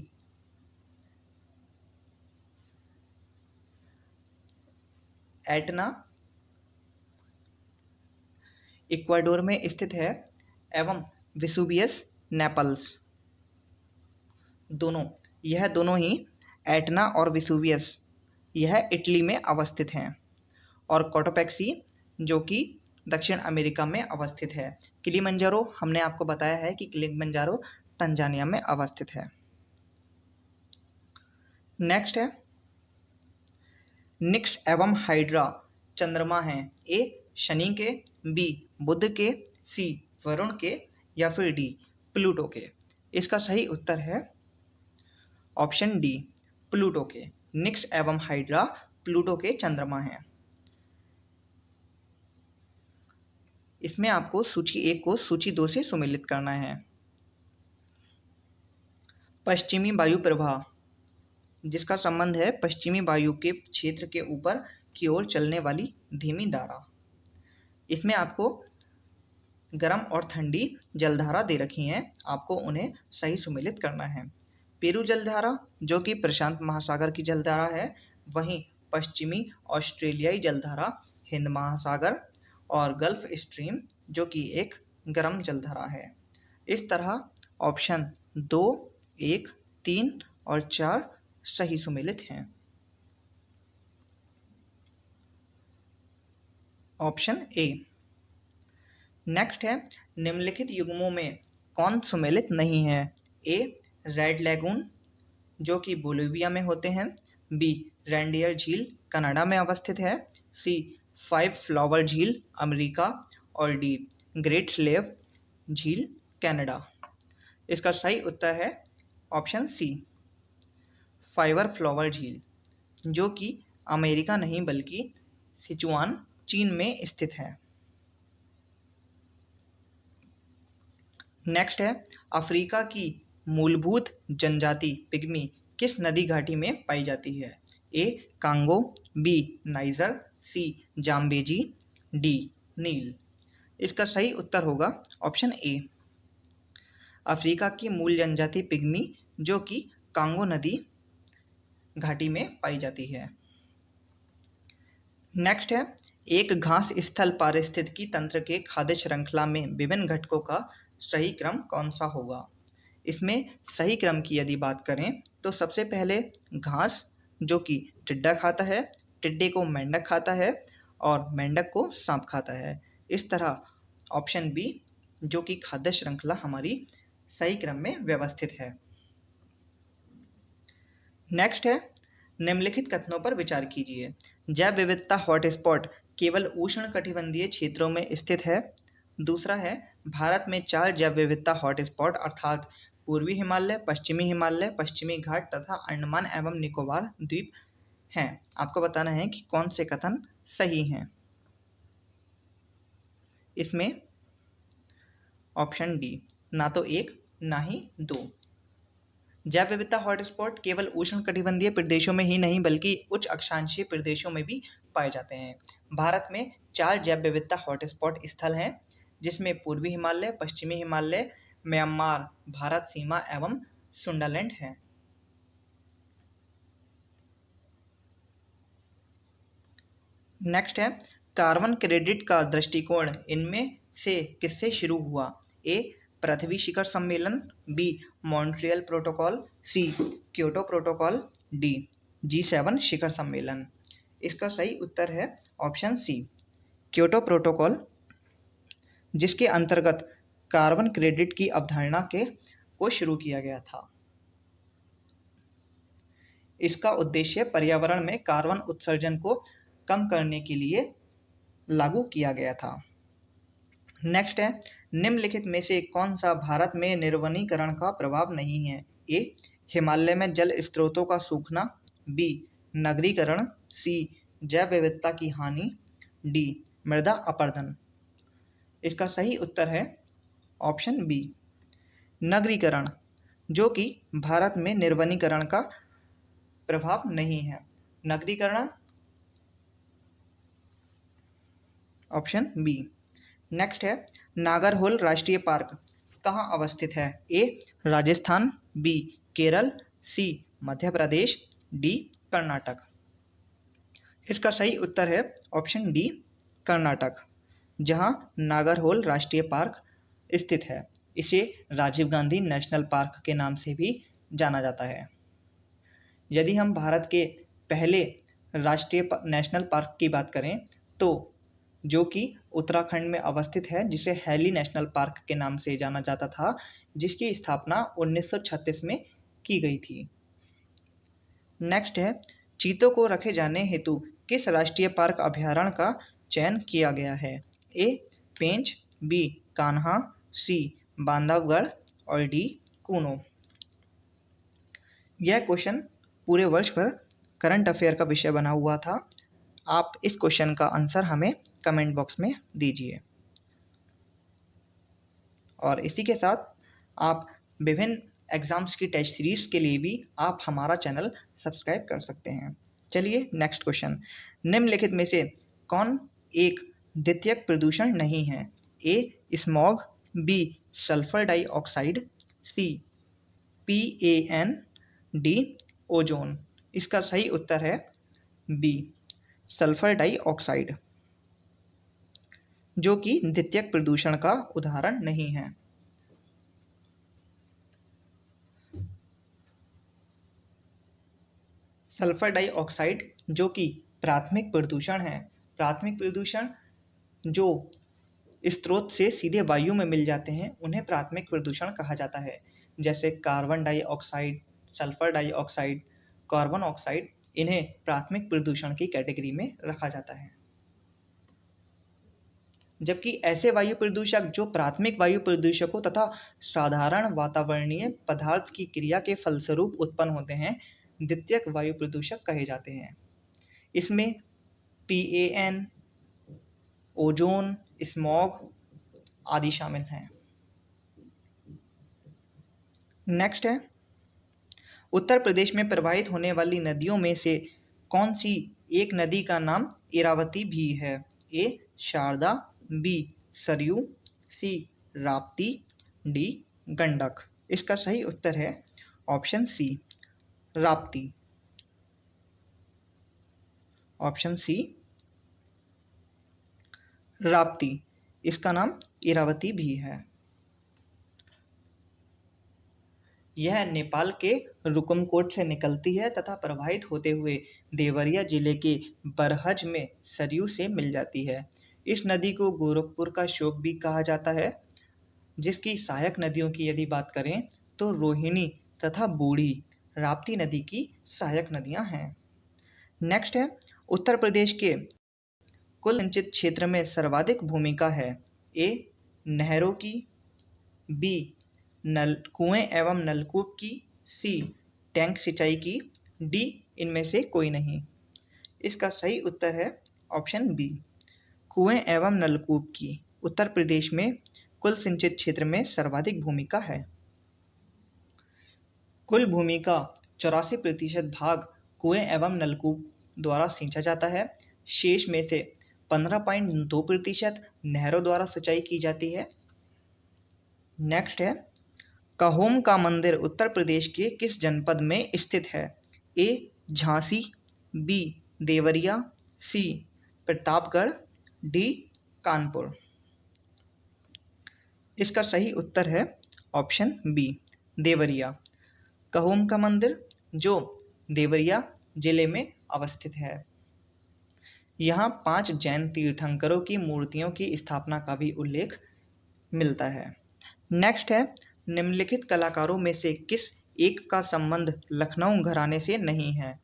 इक्वाडोर में स्थित है, एवं वेसुवियस नेपल्स, यह दोनों ही एटना और वेसुवियस यह इटली में अवस्थित हैं, और कोटोपैक्सी जो कि दक्षिण अमेरिका में अवस्थित है। किलिमंजारो हमने आपको बताया है कि किलिमंजारो तंजानिया में अवस्थित है। नेक्स्ट है, निक्स एवं हाइड्रा चंद्रमा हैं। ए, शनि के। बी, बुध के। सी, वरुण के। या फिर डी, प्लूटो के। इसका सही उत्तर है ऑप्शन डी, प्लूटो के। निक्स एवं हाइड्रा प्लूटो के चंद्रमा हैं। इसमें आपको सूची 1 को सूची 2 से सुमेलित करना है। पश्चिमी वायु प्रवाह, जिसका संबंध है पश्चिमी वायु के क्षेत्र के ऊपर की ओर चलने वाली धीमी धारा। इसमें आपको गर्म और ठंडी जलधारा दे रखी हैं, आपको उन्हें सही सुमेलित करना है। पेरू जलधारा, जो कि प्रशांत महासागर की जलधारा है। वहीं पश्चिमी ऑस्ट्रेलियाई जलधारा हिंद महासागर, और गल्फ स्ट्रीम, जो कि एक गर्म जलधारा है। इस तरह ऑप्शन 2, 1, 3 और 4 सही सुमेलित हैं। Option A. नेक्स्ट है, निम्नलिखित युग्मों में कौन सुमेलित नहीं है? ए, रेड लैगून, जो कि बोलिविया में होते हैं। बी, रेंडियर झील कनाडा में अवस्थित है। सी, 5 फ्लावर झील अमेरिका। और डी, ग्रेट स्लेव झील कनाडा। इसका सही उत्तर है ऑप्शन सी, 5 फ्लावर झील, जो कि अमेरिका नहीं बल्कि सिचुआन चीन में स्थित है। नेक्स्ट है, अफ्रीका की मूलभूत जनजाति पिग्मी किस नदी घाटी में पाई जाती है? A, Congo. B, Niger. C, Zambezi. D, नील। इसका सही उत्तर होगा ऑप्शन ए, अफ्रीका की मूल जनजाति पिग्मी जो कि कांगो नदी घाटी में पाई जाती है। नेक्स्ट है, एक घास स्थल पारिस्थितिकी तंत्र के खाद्य श्रृंखला में विभिन्न घटकों का सही क्रम कौन सा होगा? इसमें सही क्रम की यदि बात करें तो सबसे पहले घास जो कि टिड्डा खाता है, टिड्डे को मेंढक खाता है और मेंढक को सांप खाता है। इस तरह ऑप्शन बी जो कि खाद्य श्रृंखला हमारी सही क्रम में व्यवस्थित है। नेक्स्ट है, निम्नलिखित कथनों पर विचार कीजिए। जैव विविधता हॉटस्पॉट केवल उष्णकटिबंधीय क्षेत्रों में स्थित है। दूसरा है, भारत में 4 जैव विविधता हॉटस्पॉट अर्थात पूर्वी हिमालय, पश्चिमी घाट तथा अंडमान एवं निकोबार द्वीप हैं। आपको बताना है कि कौन से कथन सही हैं। इसमें ऑप्शन डी, ना तो 1 ना ही 2। जैव विविधता हॉटस्पॉट केवल उष्णकटिबंधीय प्रदेशों में ही नहीं बल्कि उच्च अक्षांशीय प्रदेशों में भी पाए जाते हैं। भारत में 4 जैव विविधता हॉटस्पॉट स्थल हैं जिसमें पूर्वी हिमालय, पश्चिमी हिमालय, म्यांमार भारत सीमा एवं सुंडालैंड है। नेक्स्ट है, कार्बन क्रेडिट का दृष्टिकोण इनमें से किससे शुरू हुआ? ए, पृथ्वी शिखर सम्मेलन, बी, मॉन्ट्रियल प्रोटोकॉल, सी, क्योटो प्रोटोकॉल, डी, G7 शिखर सम्मेलन। इसका सही उत्तर है ऑप्शन सी, क्योटो प्रोटोकॉल, जिसके अंतर्गत कार्बन क्रेडिट की अवधारणा को शुरू किया गया था। इसका उद्देश्य पर्यावरण में कार्बन उत्सर्जन को कम करने के लिए लागू किया गया था। नेक्स्ट है, निम्नलिखित में से कौन सा भारत में निर्वनीकरण का प्रभाव नहीं है? ए, हिमालय में जल स्रोतों का सूखना, बी, नगरीकरण, सी, जैव विविधता की हानि, डी, मृदा अपरदन। इसका सही उत्तर है ऑप्शन बी, नगरीकरण, जो कि भारत में निर्वनीकरण का प्रभाव नहीं है। नगरीकरण ऑप्शन बी। नेक्स्ट है, नागरहोल राष्ट्रीय पार्क कहाँ अवस्थित है? ए, राजस्थान, बी, केरल, सी, मध्य प्रदेश, डी, कर्नाटक। इसका सही उत्तर है ऑप्शन डी, कर्नाटक, जहां नागरहोल राष्ट्रीय पार्क स्थित है। इसे राजीव गांधी नेशनल पार्क के नाम से भी जाना जाता है। यदि हम भारत के पहले राष्ट्रीय नेशनल पार्क की बात करें तो जो कि उत्तराखंड में अवस्थित है, जिसे हैली नेशनल पार्क के नाम से जाना जाता था, जिसकी स्थापना 1936 में की गई थी। नेक्स्ट है, चीतों को रखे जाने हेतु किस राष्ट्रीय पार्क अभयारण्य का चयन किया गया है? ए, पेंच, बी, कान्हा, सी, बांधवगढ़ और डी, कूनो। यह क्वेश्चन पूरे वर्ष भर करंट अफेयर का विषय बना हुआ था। आप इस क्वेश्चन का आंसर हमें कमेंट बॉक्स में दीजिए। और इसी के साथ आप विभिन्न एग्जाम्स की टेस्ट सीरीज के लिए भी आप हमारा चैनल सब्सक्राइब कर सकते हैं। चलिए नेक्स्ट क्वेश्चन, निम्नलिखित में से कौन एक द्वितीयक प्रदूषण नहीं है? ए, स्मॉग, बी, सल्फर डाइऑक्साइड, सी, PAN, डी, ओजोन। इसका सही उत्तर है बी, सल्फर डाइऑक्साइड, जो कि द्वितीयक प्रदूषण का उदाहरण नहीं है। सल्फर डाइऑक्साइड जो कि प्राथमिक प्रदूषण है, प्राथमिक प्रदूषण जो स्रोत से सीधे वायु में मिल जाते हैं उन्हें प्राथमिक प्रदूषण कहा जाता है, जैसे carbon dioxide, sulphur dioxide, carbon oxide, इन्हें प्राथमिक प्रदूषण की कैटेगरी में रखा जाता है। जबकि ऐसे वायु प्रदूषक जो प्राथमिक वायु प्रदूषकों तथा साधारण वातावरणीय पदार्थ की क्रिया के फलस्वरूप उत्पन्न होते हैं, द्वितीयक वायु प्रदूषक कहे जाते हैं। इसमें PAN, ओजोन, स्मॉग आदि शामिल हैं। नेक्स्ट है, उत्तर प्रदेश में प्रवाहित होने वाली नदियों में से कौन सी एक नदी का नाम इरावती भी है? A, Sharda, B, Saryu, C, Rapti, D, Gandak. इसका सही उत्तर है option C, Rapti. Option C, Rapti. इसका नाम इरावती भी है। यह नेपाल के रुकुमकोट से निकलती है तथा प्रवाहित होते हुए देवरिया जिले के बरहज में सरयू से मिल जाती है। इस नदी को गोरखपुर का शोक भी कहा जाता है, जिसकी सहायक नदियों की यदि बात करें तो रोहिणी तथा बूढ़ी राप्ती नदी की सहायक नदियां हैं। नेक्स्ट है, उत्तर प्रदेश के कुल सिंचित क्षेत्र में सर्वाधिक भूमिका है। ए, नहरों की, बी, कुएं एवं नलकूप की, सी, टैंक सिंचाई की, डी, इनमें से कोई नहीं। इसका सही उत्तर है ऑप्शन बी, कुएं एवं नलकूप की। उत्तर प्रदेश में कुल सिंचित क्षेत्र में सर्वाधिक भूमिका है। कुल भूमि का 84% भाग कुएं एवं नलकूप द्वारा सींचा जाता है। शेष में से 15.2% नहरों द्वारा सिंचाई की जाती है। नेक्स्ट है, कहोम का मंदिर उत्तर प्रदेश के किस जनपद में स्थित है? ए, झांसी, बी, देवरिया, सी, प्रतापगढ़, डी, कानपुर। इसका सही उत्तर है ऑप्शन बी, देवरिया। कहोम का मंदिर जो देवरिया जिले में अवस्थित है। यहाँ 5 जैन तीर्थंकरों की मूर्तियों की स्थापना का भी उल्लेख मिलता है। नेक्स्ट है, निम्नलिखित कलाकारों में से किस एक का संबंध लखनऊ घराने से नहीं है?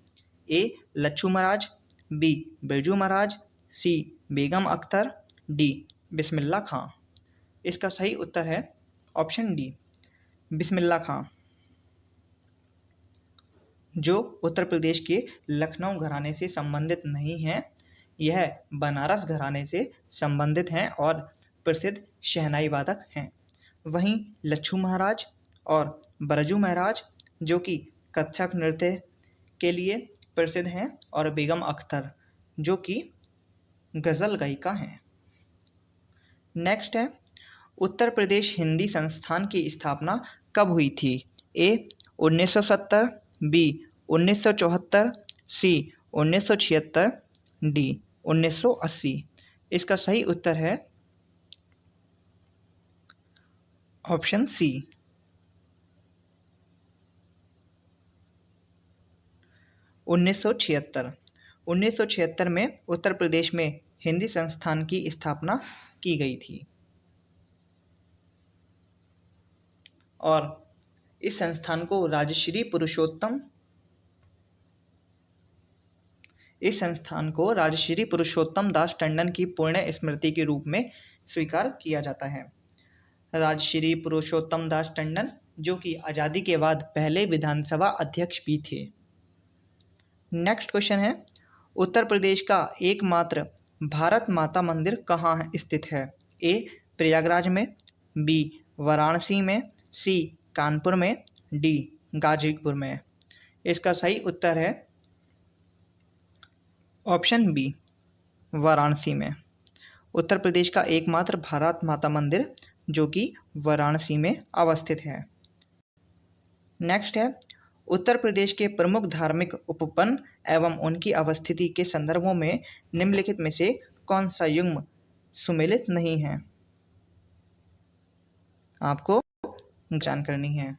ए, लच्छू महाराज, बी, बिरजू महाराज, सी, बेगम अख्तर, डी, बिस्मिल्लाह खां। इसका सही उत्तर है ऑप्शन डी, बिस्मिल्लाह खां, जो उत्तर प्रदेश के लखनऊ घराने से संबंधित नहीं हैं। यह बनारस घराने से संबंधित हैं और प्रसिद्ध शहनाई वादक हैं। वहीं लच्छू महाराज और बिरजू महाराज जो कि कथक नृत्य के लिए प्रसिद्ध हैं, और बेगम अख्तर जो कि गज़ल गायिका हैं। नेक्स्ट है, उत्तर प्रदेश हिंदी संस्थान की स्थापना कब हुई थी? ए, 1970, बी, 1974, सी, 1976, डी, 1980। इसका सही उत्तर है ऑप्शन सी, 1976। 1976 में उत्तर प्रदेश में हिंदी संस्थान की स्थापना की गई थी और इस संस्थान को राजश्री पुरुषोत्तम दास टंडन की पुण्य स्मृति के रूप में स्वीकार किया जाता है। राजश्री पुरुषोत्तम दास टंडन जो कि आज़ादी के बाद पहले विधानसभा अध्यक्ष भी थे। नेक्स्ट क्वेश्चन है, उत्तर प्रदेश का एकमात्र भारत माता मंदिर कहाँ स्थित है? ए, प्रयागराज में, बी, वाराणसी में, सी, कानपुर में, डी, गाजीपुर में। इसका सही उत्तर है ऑप्शन बी, वाराणसी में। उत्तर प्रदेश का एकमात्र भारत माता मंदिर जो कि वाराणसी में अवस्थित है। नेक्स्ट है, उत्तर प्रदेश के प्रमुख धार्मिक उपवन एवं उनकी अवस्थिति के संदर्भों में निम्नलिखित में से कौन सा युग्म सुमेलित नहीं है? आपको जान करनी है।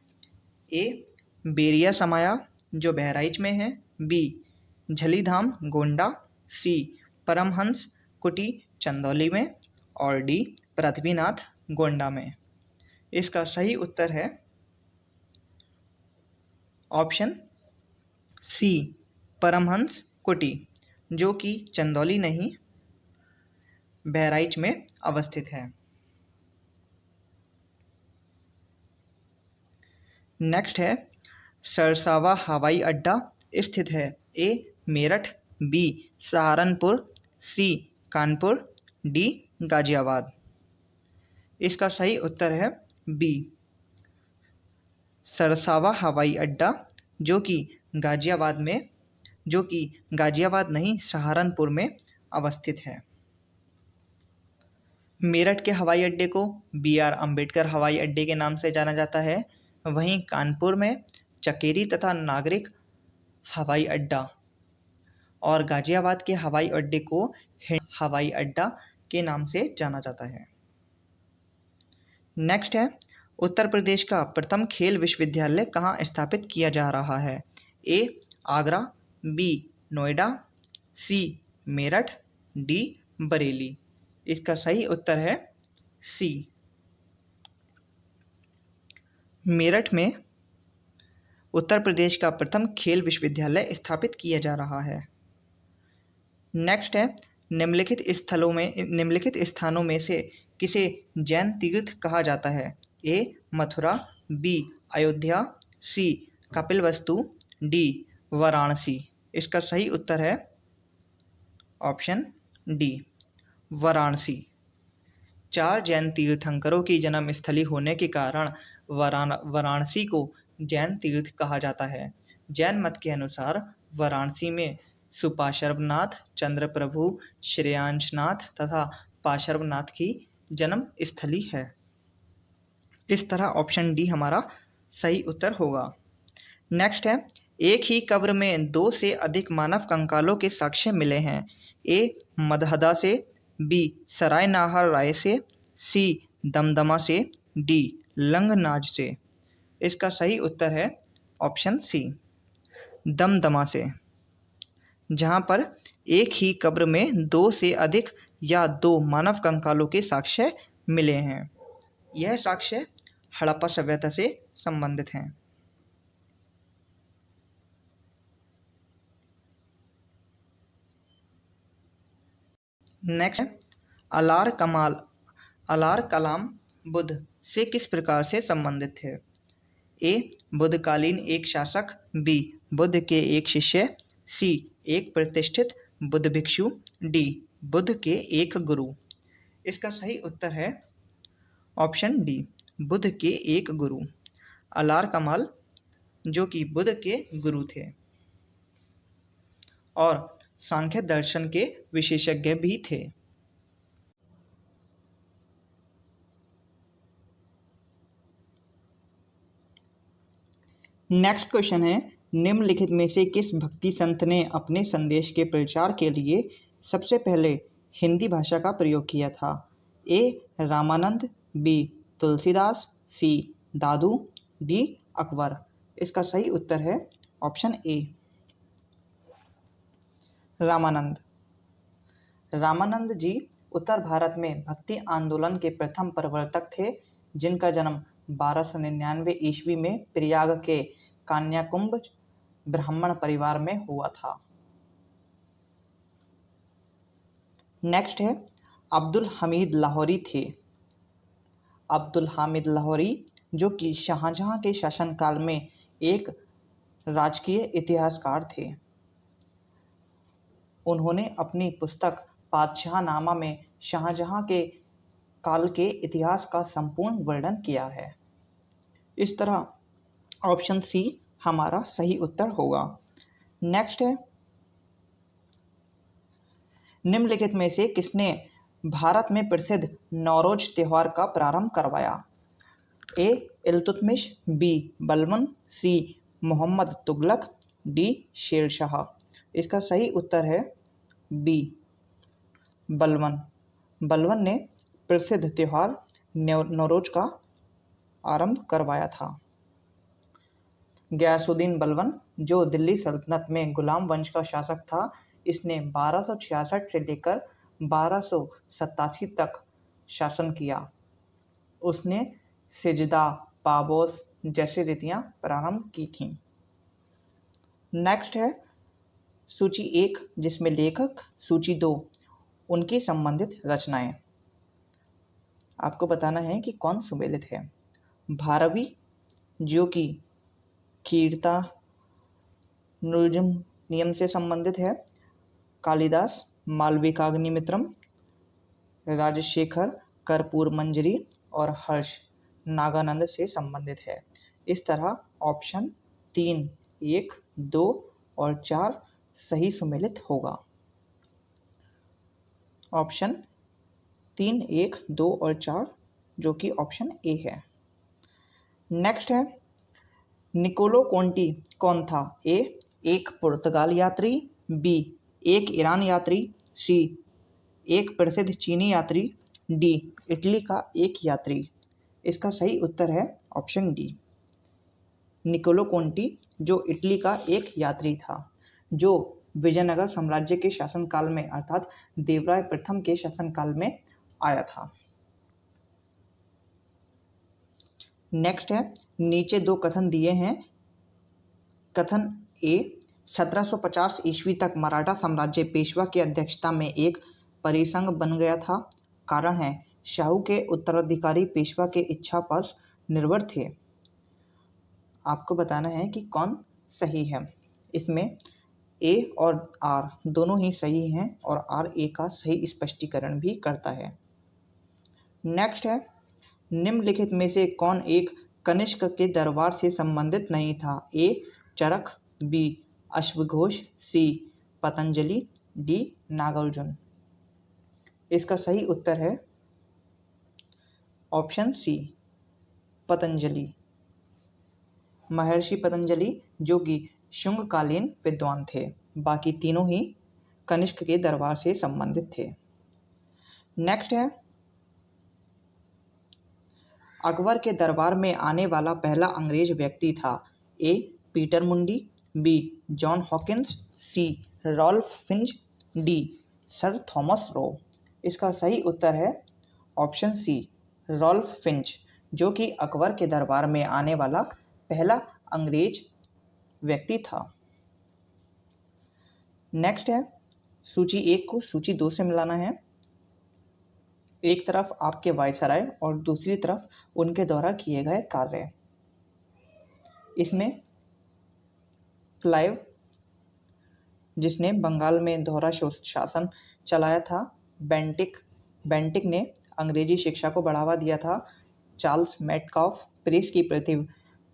ए, बेरिया समाया जो बहराइच में है, बी, झलीधाम गोंडा, सी, परमहंस कुटी चंदौली में, और डी, पृथ्वीनाथ गोंडा में। इसका सही उत्तर है ऑप्शन सी, परमहंस कुटी जो कि चंदौली नहीं बहराइच में अवस्थित है। नेक्स्ट है, सरसावा हवाई अड्डा स्थित है? ए, मेरठ, बी, सहारनपुर, सी, कानपुर, डी, गाजियाबाद। इसका सही उत्तर है बी, सरसावा हवाई अड्डा जो कि गाजियाबाद नहीं सहारनपुर में अवस्थित है। मेरठ के हवाई अड्डे को BR अम्बेडकर हवाई अड्डे के नाम से जाना जाता है। वहीं कानपुर में चकेरी तथा नागरिक हवाई अड्डा और गाजियाबाद के हवाई अड्डे को हिंड हवाई अड्डा के नाम से जाना जाता है। नेक्स्ट है, उत्तर प्रदेश का प्रथम खेल विश्वविद्यालय कहाँ स्थापित किया जा रहा है? A Agra, B Noida, C Meerut, D Bareilly. इसका सही उत्तर है C मेरठ में उत्तर प्रदेश का प्रथम खेल विश्वविद्यालय स्थापित किया जा रहा है। नेक्स्ट है, निम्नलिखित स्थानों में से किसे जैन तीर्थ कहा जाता है? A Mathura, B Ayodhya, C Kapilvastu, D Varanasi. इसका सही उत्तर है ऑप्शन D वाराणसी। 4 जैन तीर्थंकरों की जन्मस्थली होने के कारण वाराणसी को जैन तीर्थ कहा जाता है। जैन मत के अनुसार वाराणसी में सुपार्श्वनाथ, चंद्रप्रभु, श्रेयांशनाथ तथा पार्श्वनाथ की जन्म स्थली है। इस तरह ऑप्शन डी हमारा सही उत्तर होगा। नेक्स्ट है, एक ही कब्र में 2 से अधिक मानव कंकालों के साक्ष्य मिले हैं। ए मदहदा से, बी सराय नाहर राय से, सी दमदमा से, डी लंगनाज से। इसका सही उत्तर है ऑप्शन सी दमदमा से, जहाँ पर एक ही कब्र में 2 से अधिक या 2 मानव कंकालों के साक्ष्य मिले हैं। यह साक्ष्य हड़प्पा सभ्यता से संबंधित हैं। नेक्स्ट है, अलार कलाम बुद्ध से किस प्रकार से संबंधित थे? ए बुद्धकालीन एक शासक, बी बुद्ध के एक शिष्य, सी एक प्रतिष्ठित बुद्ध भिक्षु, डी बुद्ध के एक गुरु। इसका सही उत्तर है ऑप्शन डी बुद्ध के एक गुरु। अलार कमाल जो कि बुद्ध के गुरु थे और सांख्य दर्शन के विशेषज्ञ भी थे। नेक्स्ट क्वेश्चन है, निम्नलिखित में से किस भक्ति संत ने अपने संदेश के प्रचार के लिए सबसे पहले हिंदी भाषा का प्रयोग किया था? ए रामानंद, बी तुलसीदास, सी दादू, डी अकबर। इसका सही उत्तर है ऑप्शन ए रामानंद। रामानंद जी उत्तर भारत में भक्ति आंदोलन के प्रथम प्रवर्तक थे, जिनका जन्म 1299 ईस्वी में प्रयाग के कान्याकुंभ ब्राह्मण परिवार में हुआ था। नेक्स्ट है, अब्दुल हमीद लाहौरी थे। अब्दुल हामिद लाहौरी जो कि शाहजहां के शासनकाल में एक राजकीय इतिहासकार थे। उन्होंने अपनी पुस्तक पातशाहनामा में शाहजहां के काल के इतिहास का संपूर्ण वर्णन किया है। इस तरह ऑप्शन सी हमारा सही उत्तर होगा। नेक्स्ट है, निम्नलिखित में से किसने भारत में प्रसिद्ध नौरोज त्योहार का प्रारंभ करवाया? ए इल्तुतमिश, बी बलबन, सी मोहम्मद तुगलक, डी शेरशाह। इसका सही उत्तर है बी बलबन। बलबन ने प्रसिद्ध त्योहार नौरोज का आरंभ करवाया था। गयासुद्दीन बलबन जो दिल्ली सल्तनत में गुलाम वंश का शासक था, इसने 1266 से लेकर 1287 तक शासन किया। उसने सिजदा, पाबोस जैसी रीतियां प्रारंभ की थीं। नेक्स्ट है सूची 1 जिसमें लेखक, सूची 2 उनकी संबंधित रचनाएं। आपको बताना है कि कौन सुमेलित है। भारवी जो कि कीर्तनुलजुम नियम से संबंधित है, कालिदास मालविकाग्निमित्रम, राजशेखर कर्पूर मंजरी और हर्ष नागानंद से संबंधित है। इस तरह ऑप्शन 3, 1, 2 और 4 सही सुमेलित होगा। ऑप्शन 3, 1, 2 और 4, जो कि ऑप्शन ए है। नेक्स्ट है, निकोलो कोंटी कौन था? ए, एक पुर्तगाल यात्री, बी, एक ईरान यात्री, सी, एक प्रसिद्ध चीनी यात्री, डी, इटली का एक यात्री। इसका सही उत्तर है ऑप्शन डी, निकोलो कोंटी, जो इटली का एक यात्री था, जो विजयनगर साम्राज्य के शासनकाल में अर्थात देवराय प्रथम के शासनकाल में आया था। नेक्स्ट है, नीचे दो कथन दिए हैं। कथन ए, 1750 ईस्वी तक मराठा साम्राज्य पेशवा की अध्यक्षता में एक परिसंघ बन गया था। कारण है, शाहू के उत्तराधिकारी पेशवा के इच्छा पर निर्भर थे। आपको बताना है कि कौन सही है। इसमें ए और आर दोनों ही सही हैं और आर ए का सही स्पष्टीकरण भी करता है। नेक्स्ट है, निम्नलिखित में से कौन एक कनिष्क के दरबार से संबंधित नहीं था? ए, चरक, बी, अश्वघोष, सी, पतंजलि, डी, नागार्जुन। इसका सही उत्तर है ऑप्शन सी, पतंजलि। महर्षि पतंजलि जो कि शुंगकालीन विद्वान थे, बाकी तीनों ही कनिष्क के दरबार से संबंधित थे। नेक्स्ट है, अकबर के दरबार में आने वाला पहला अंग्रेज व्यक्ति था? A, Peter Mundy, B, John Hawkins, C, Ralph Fitch, D, Sir Thomas Roe. इसका सही उत्तर है ऑप्शन सी, रॉल्फ फिंच, जो कि अकबर के दरबार में आने वाला पहला अंग्रेज व्यक्ति था। नेक्स्ट है, सूची 1 को सूची 2 से मिलाना है। एक तरफ आपके वायसराय और दूसरी तरफ उनके द्वारा किए गए कार्य। इसमें क्लाइव, जिसने बंगाल में दोहरा शासन चलाया था, बेंटिक ने अंग्रेजी शिक्षा को बढ़ावा दिया था, चार्ल्स मेटकाफ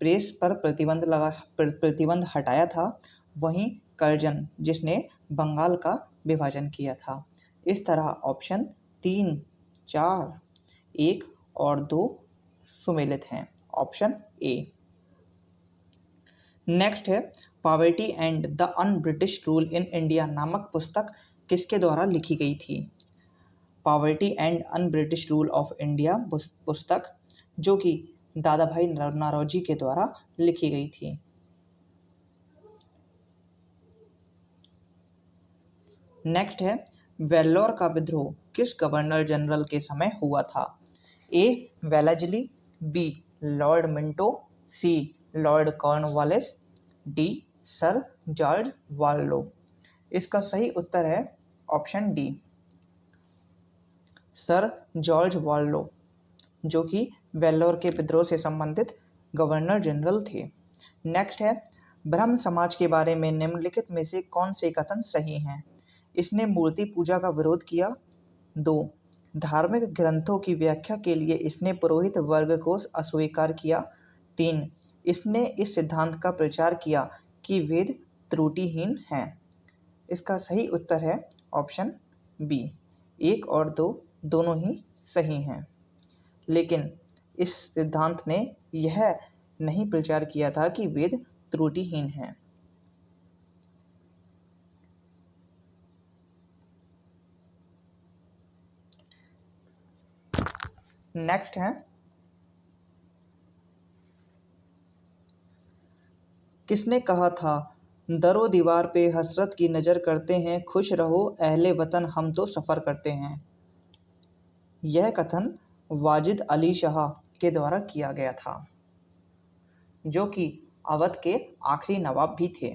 प्रेस पर प्रतिबंध हटाया था, वहीं कर्जन, जिसने बंगाल का विभाजन किया था। इस तरह ऑप्शन 3, 4, 1 और 2 सुमेलित हैं, ऑप्शन ए। नेक्स्ट है, poverty and the un British rule in India नामक पुस्तक किसके द्वारा लिखी गई थी? Poverty and un British rule of India पुस्तक, जो कि दादा भाई नौरोजी के द्वारा लिखी गई थी। नेक्स्ट है, वेल्लोर का विद्रोह किस गवर्नर जनरल के समय हुआ था? A, Wellesley, B, Lord Minto, C, Lord Cornwallis, D, Sir George Barlow. इसका सही उत्तर है option D, Sir George Barlow, जो कि वेल्लोर के विद्रोह से संबंधित गवर्नर जनरल थे। नेक्स्ट है, ब्रह्म समाज के बारे में निम्नलिखित में से कौन से कथन सही हैं? इसने मूर्ति पूजा का विरोध किया। 2, धार्मिक ग्रंथों की व्याख्या के लिए इसने पुरोहित वर्ग को अस्वीकार किया। 3, इसने इस सिद्धांत का प्रचार किया कि वेद त्रुटिहीन हैं। इसका सही उत्तर है ऑप्शन बी, 1 और 2 दोनों ही सही हैं, लेकिन इस सिद्धांत ने यह नहीं प्रचार किया था कि वेद त्रुटिहीन हैं। नेक्स्ट है, किसने कहा था दरो दीवार पे हसरत की नज़र करते हैं, खुश रहो अहले वतन हम तो सफ़र करते हैं? यह कथन वाजिद अली शाह के द्वारा किया गया था, जो कि अवध के आखिरी नवाब भी थे।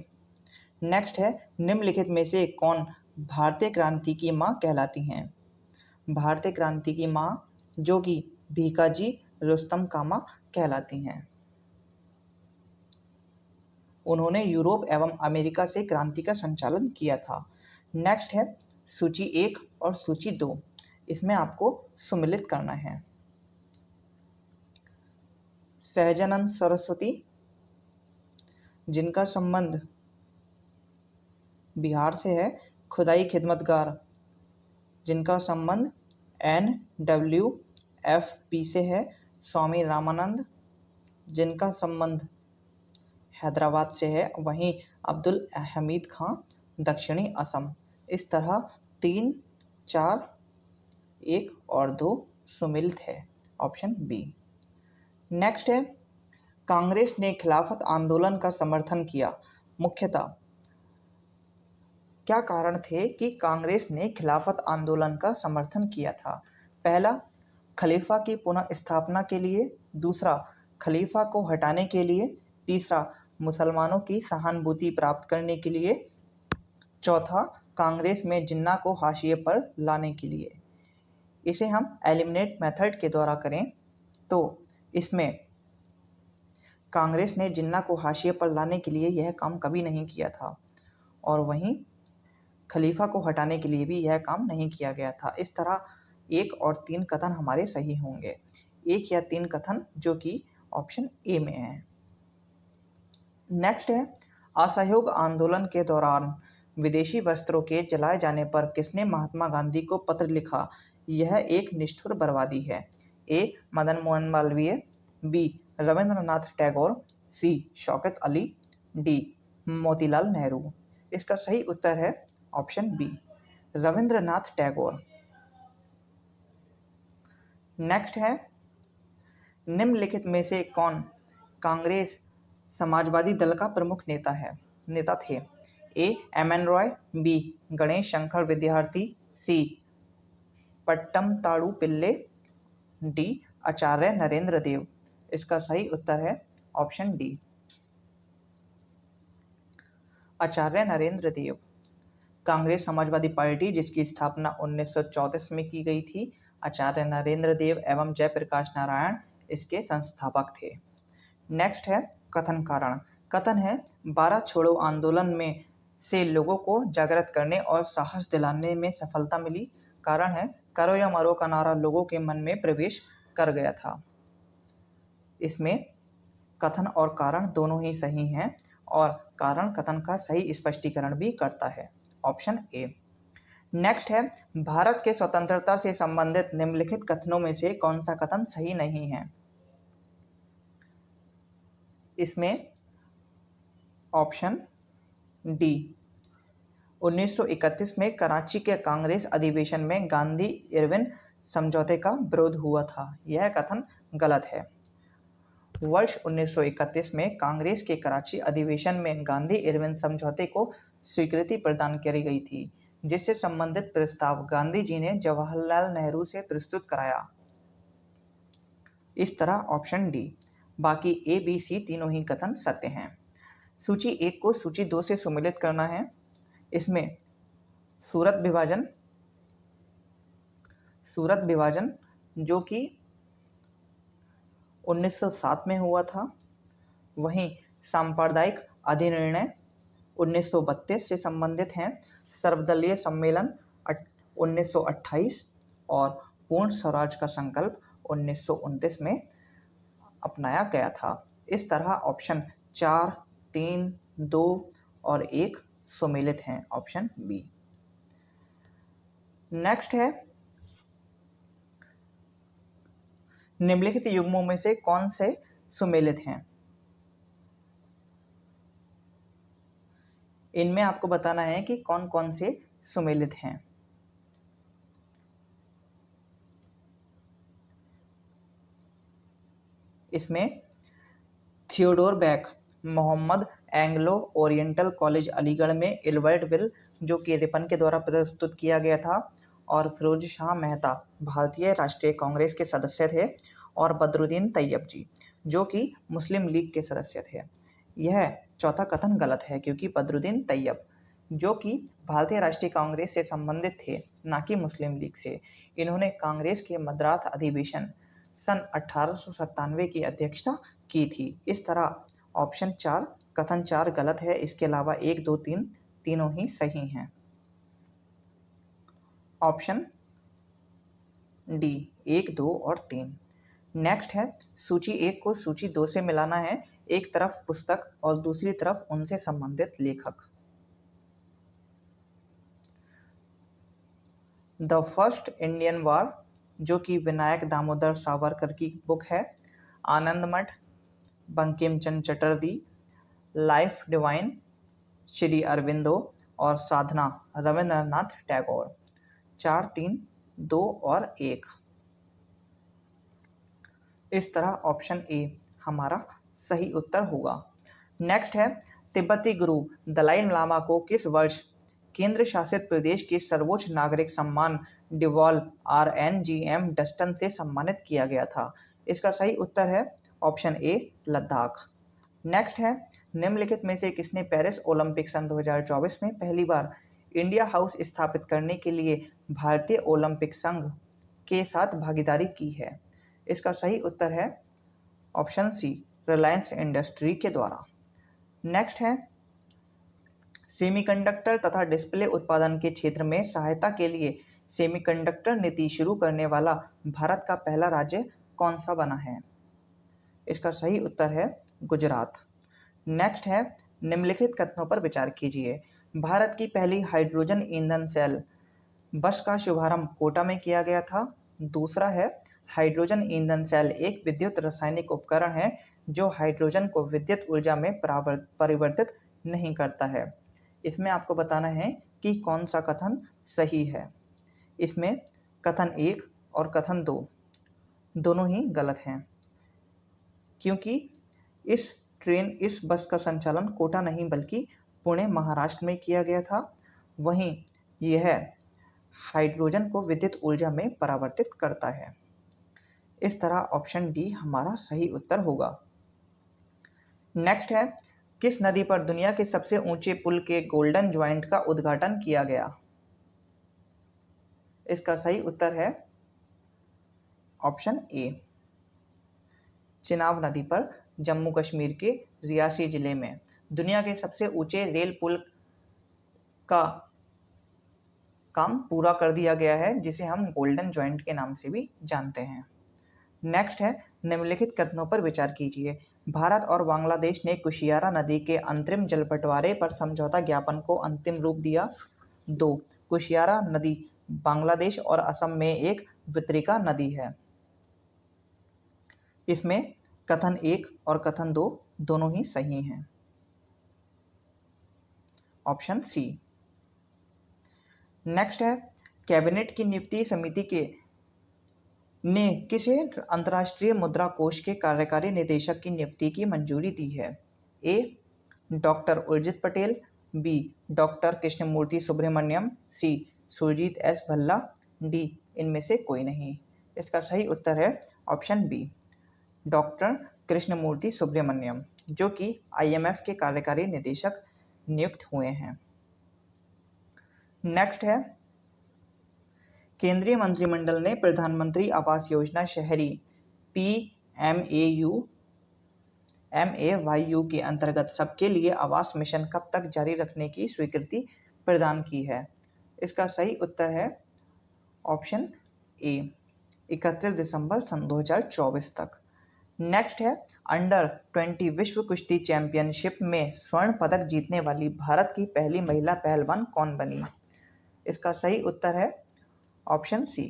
नेक्स्ट है, निम्नलिखित में से कौन भारतीय क्रांति की माँ कहलाती हैं? भारतीय क्रांति की माँ, जो कि भीकाजी रुस्तम कामा कहलाती हैं। उन्होंने यूरोप एवं अमेरिका से क्रांति का संचालन किया था। नेक्स्ट है, सूची 1 और सूची 2, इसमें आपको सुमिलित करना है। सहजानंद सरस्वती, जिनका संबंध बिहार से है। खुदाई खिदमतगार, जिनका संबंध NWFP से है स्वामी रामानंद, जिनका संबंध हैदराबाद से है। वहीं अब्दुल हमीद खां दक्षिणी असम। इस तरह 3, 4, 1 और 2 सुमिलित है, ऑप्शन बी। नेक्स्ट है, कांग्रेस ने खिलाफत आंदोलन का समर्थन किया, मुख्यतः क्या कारण थे कि कांग्रेस ने खिलाफत आंदोलन का समर्थन किया था? पहला, खलीफा की पुनः स्थापना के लिए। दूसरा, खलीफा को हटाने के लिए। तीसरा, मुसलमानों की सहानुभूति प्राप्त करने के लिए। चौथा, कांग्रेस में जिन्ना को हाशिए पर लाने के लिए। इसे हम एलिमिनेट मेथड के द्वारा करें तो इसमें कांग्रेस ने जिन्ना को हाशिए पर लाने के लिए यह काम कभी नहीं किया था, और वहीं खलीफा को हटाने के लिए भी यह काम नहीं किया गया था। इस तरह 1 और 3 कथन हमारे सही होंगे। 1 या 3 कथन जो कि ऑप्शन ए में है। नेक्स्ट है, असहयोग आंदोलन के दौरान विदेशी वस्त्रों के जलाए जाने पर किसने महात्मा गांधी को पत्र लिखा? यह एक निष्ठुर बर्बादी है। A, Madan Mohan Malviya. B, Rabindranath Tagore. C, Shaukat Ali. D, Motilal Nehru. इसका सही उत्तर है option B, Rabindranath Tagore. Next है, निम्नलिखित में से कौन कांग्रेस समाजवादी दल का प्रमुख नेता थे? ए, एम.एन. रॉय। बी, गणेश शंकर विद्यार्थी। सी, पट्टम ताड़ू पिल्ले। डी, आचार्य नरेंद्र देव। इसका सही उत्तर है ऑप्शन डी, आचार्य नरेंद्र देव। कांग्रेस समाजवादी पार्टी जिसकी स्थापना 1934 में की गई थी, आचार्य नरेंद्र देव एवं जयप्रकाश नारायण इसके संस्थापक थे। नेक्स्ट है, कथन कारण। कथन है, 12 छोड़ो आंदोलन में से लोगों को जागृत करने और साहस दिलाने में सफलता मिली। कारण है, करो या मरो का नारा लोगों के मन में प्रवेश कर गया था। इसमें कथन और कारण दोनों ही सही हैं, और कारण कथन का सही स्पष्टीकरण भी करता है, ऑप्शन ए। नेक्स्ट है, भारत के स्वतंत्रता से संबंधित निम्नलिखित कथनों में से कौन सा कथन सही नहीं है? इसमें ऑप्शन डी, 1931 में कराची के कांग्रेस अधिवेशन में गांधी इरविन समझौते का विरोध हुआ था, यह कथन गलत है। वर्ष 1931 में कांग्रेस के कराची अधिवेशन में गांधी इरविन समझौते को स्वीकृति प्रदान करी गई थी, जिससे संबंधित प्रस्ताव गांधी जी ने जवाहरलाल नेहरू से प्रस्तुत कराया। इस तरह ऑप्शन डी। बाकी ए, बी, सी तीनों ही कथन सत्य हैं। सूची 1 को सूची 2 से सुमेलित करना है। इसमें सूरत विभाजन जो कि 1907 में हुआ था। वहीं सांप्रदायिक अधिनिर्णय 1932 से संबंधित हैं। सर्वदलीय सम्मेलन 1928 और पूर्ण स्वराज का संकल्प 1929 में अपनाया गया था। इस तरह ऑप्शन 4, 3, 2 और 1 सुमेलित हैं, ऑप्शन बी। नेक्स्ट है, निम्नलिखित युग्मों में से कौन से सुमेलित हैं? इनमें आपको बताना है कि कौन कौन से सुमेलित हैं। इसमें Theodore Beck Mohammed Anglo Oriental college Aligarh में एल्बर्ट विल जो कि रिपन के द्वारा प्रस्तुत किया गया था, और फिरोज शाह मेहता भारतीय राष्ट्रीय कांग्रेस के सदस्य थे, और बदरुद्दीन तैयब जी जो कि मुस्लिम लीग के सदस्य थे। यह चौथा कथन गलत है, क्योंकि बदरुद्दीन तैयब जो कि भारतीय राष्ट्रीय कांग्रेस से संबंधित थे, ना कि मुस्लिम लीग से। इन्होंने कांग्रेस के मद्रास अधिवेशन सन 1897 की अध्यक्षता की थी। इस तरह ऑप्शन 4 कथन 4 गलत है। इसके अलावा 1, 2, 3 तीनों ही सही हैं, ऑप्शन डी 1, 2 और 3। नेक्स्ट है, सूची 1 को सूची 2 से मिलाना है। एक तरफ पुस्तक और दूसरी तरफ उनसे संबंधित लेखक। द फर्स्ट इंडियन वॉर जो कि विनायक दामोदर सावरकर की बुक है, आनंद मठ, बंकिम चंद्र चटर्जी, लाइफ डिवाइन श्री अरविंदो और साधना रविंद्रनाथ टैगोर। 4, 3, 2 और 1। इस तरह ऑप्शन ए हमारा सही उत्तर होगा। नेक्स्ट है, तिब्बती गुरु दलाई लामा को किस वर्ष केंद्र शासित प्रदेश के सर्वोच्च नागरिक सम्मान डिवॉल RNGM डस्टन से सम्मानित किया गया था? इसका सही उत्तर है ऑप्शन ए लद्दाख। नेक्स्ट है, निम्नलिखित में से किसने पेरिस ओलंपिक सन 2024 में पहली बार इंडिया हाउस स्थापित करने के लिए भारतीय ओलंपिक संघ के साथ भागीदारी की है? इसका सही उत्तर है ऑप्शन सी रिलायंस इंडस्ट्री के द्वारा। नेक्स्ट है, सेमीकंडक्टर तथा डिस्प्ले उत्पादन के क्षेत्र में सहायता के लिए सेमीकंडक्टर नीति शुरू करने वाला भारत का पहला राज्य कौन सा बना है? इसका सही उत्तर है गुजरात। नेक्स्ट है, निम्नलिखित कथनों पर विचार कीजिए। भारत की पहली हाइड्रोजन ईंधन सेल बस का शुभारंभ कोटा में किया गया था। दूसरा है, हाइड्रोजन ईंधन सेल एक विद्युत रासायनिक उपकरण है जो हाइड्रोजन को विद्युत ऊर्जा में परिवर्तित नहीं करता है। इसमें आपको बताना है कि कौन सा कथन सही है। इसमें कथन 1 और कथन 2 दोनों ही गलत हैं, क्योंकि इस बस का संचालन कोटा नहीं बल्कि पुणे महाराष्ट्र में किया गया था। वहीं यह हाइड्रोजन को विद्युत ऊर्जा में परिवर्तित करता है। इस तरह ऑप्शन डी हमारा सही उत्तर होगा। नेक्स्ट है, किस नदी पर दुनिया के सबसे ऊंचे पुल के गोल्डन ज्वाइंट का उद्घाटन किया गया? इसका सही उत्तर है ऑप्शन ए चिनाब नदी पर जम्मू कश्मीर के रियासी जिले में दुनिया के सबसे ऊंचे रेल पुल का काम पूरा कर दिया गया है, जिसे हम गोल्डन ज्वाइंट के नाम से भी जानते हैं। नेक्स्ट है, निम्नलिखित कथनों पर विचार कीजिए। भारत और बांग्लादेश ने कुशियारा नदी के अंतरिम जल बंटवारे पर समझौता ज्ञापन को अंतिम रूप दिया। 2, कुशियारा नदी बांग्लादेश और असम में एक वितरिका नदी है। इसमें कथन 1 और कथन 2 दोनों ही सही हैं। Option C. नेक्स्ट है, कैबिनेट की नियुक्ति समिति ने किसे अंतर्राष्ट्रीय मुद्रा कोष के कार्यकारी निदेशक की नियुक्ति की मंजूरी दी है? A doctor Urjit Patel, B doctor Krishnamurthy Subramanian, C Surjit S Bhalla, D इनमें से कोई नहीं। इसका सही उत्तर है option B doctor Krishnamurthy Subramanian, जो कि IMF के कार्यकारी निदेशक नियुक्त हुए हैं। नेक्स्ट है, केंद्रीय मंत्रिमंडल ने प्रधानमंत्री आवास योजना शहरी PMAYU के अंतर्गत सबके लिए आवास मिशन कब तक जारी रखने की स्वीकृति प्रदान की है? इसका सही उत्तर है ऑप्शन ए 31 दिसंबर सन 2024 तक। नेक्स्ट है, अंडर 20 विश्व कुश्ती चैंपियनशिप में स्वर्ण पदक जीतने वाली भारत की पहली महिला पहलवान कौन बनी? इसका सही उत्तर है ऑप्शन सी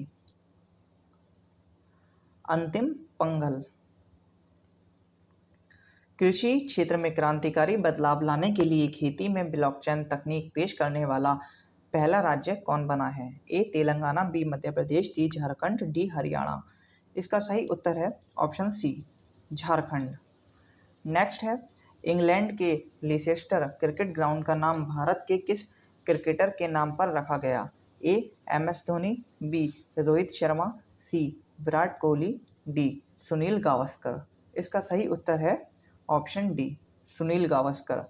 अंतिम पंघल। कृषि क्षेत्र में क्रांतिकारी बदलाव लाने के लिए खेती में ब्लॉकचेन तकनीक पेश करने वाला पहला राज्य कौन बना है? ए तेलंगाना, बी मध्य प्रदेश, सी झारखंड, डी हरियाणा। इसका सही उत्तर है ऑप्शन सी झारखंड। नेक्स्ट है, इंग्लैंड के लिसेस्टर क्रिकेट ग्राउंड का नाम भारत के किस क्रिकेटर के नाम पर रखा गया? ए MS धोनी, बी रोहित शर्मा, सी विराट कोहली, डी सुनील गावस्कर। इसका सही उत्तर है option D Sunil Gavaskar.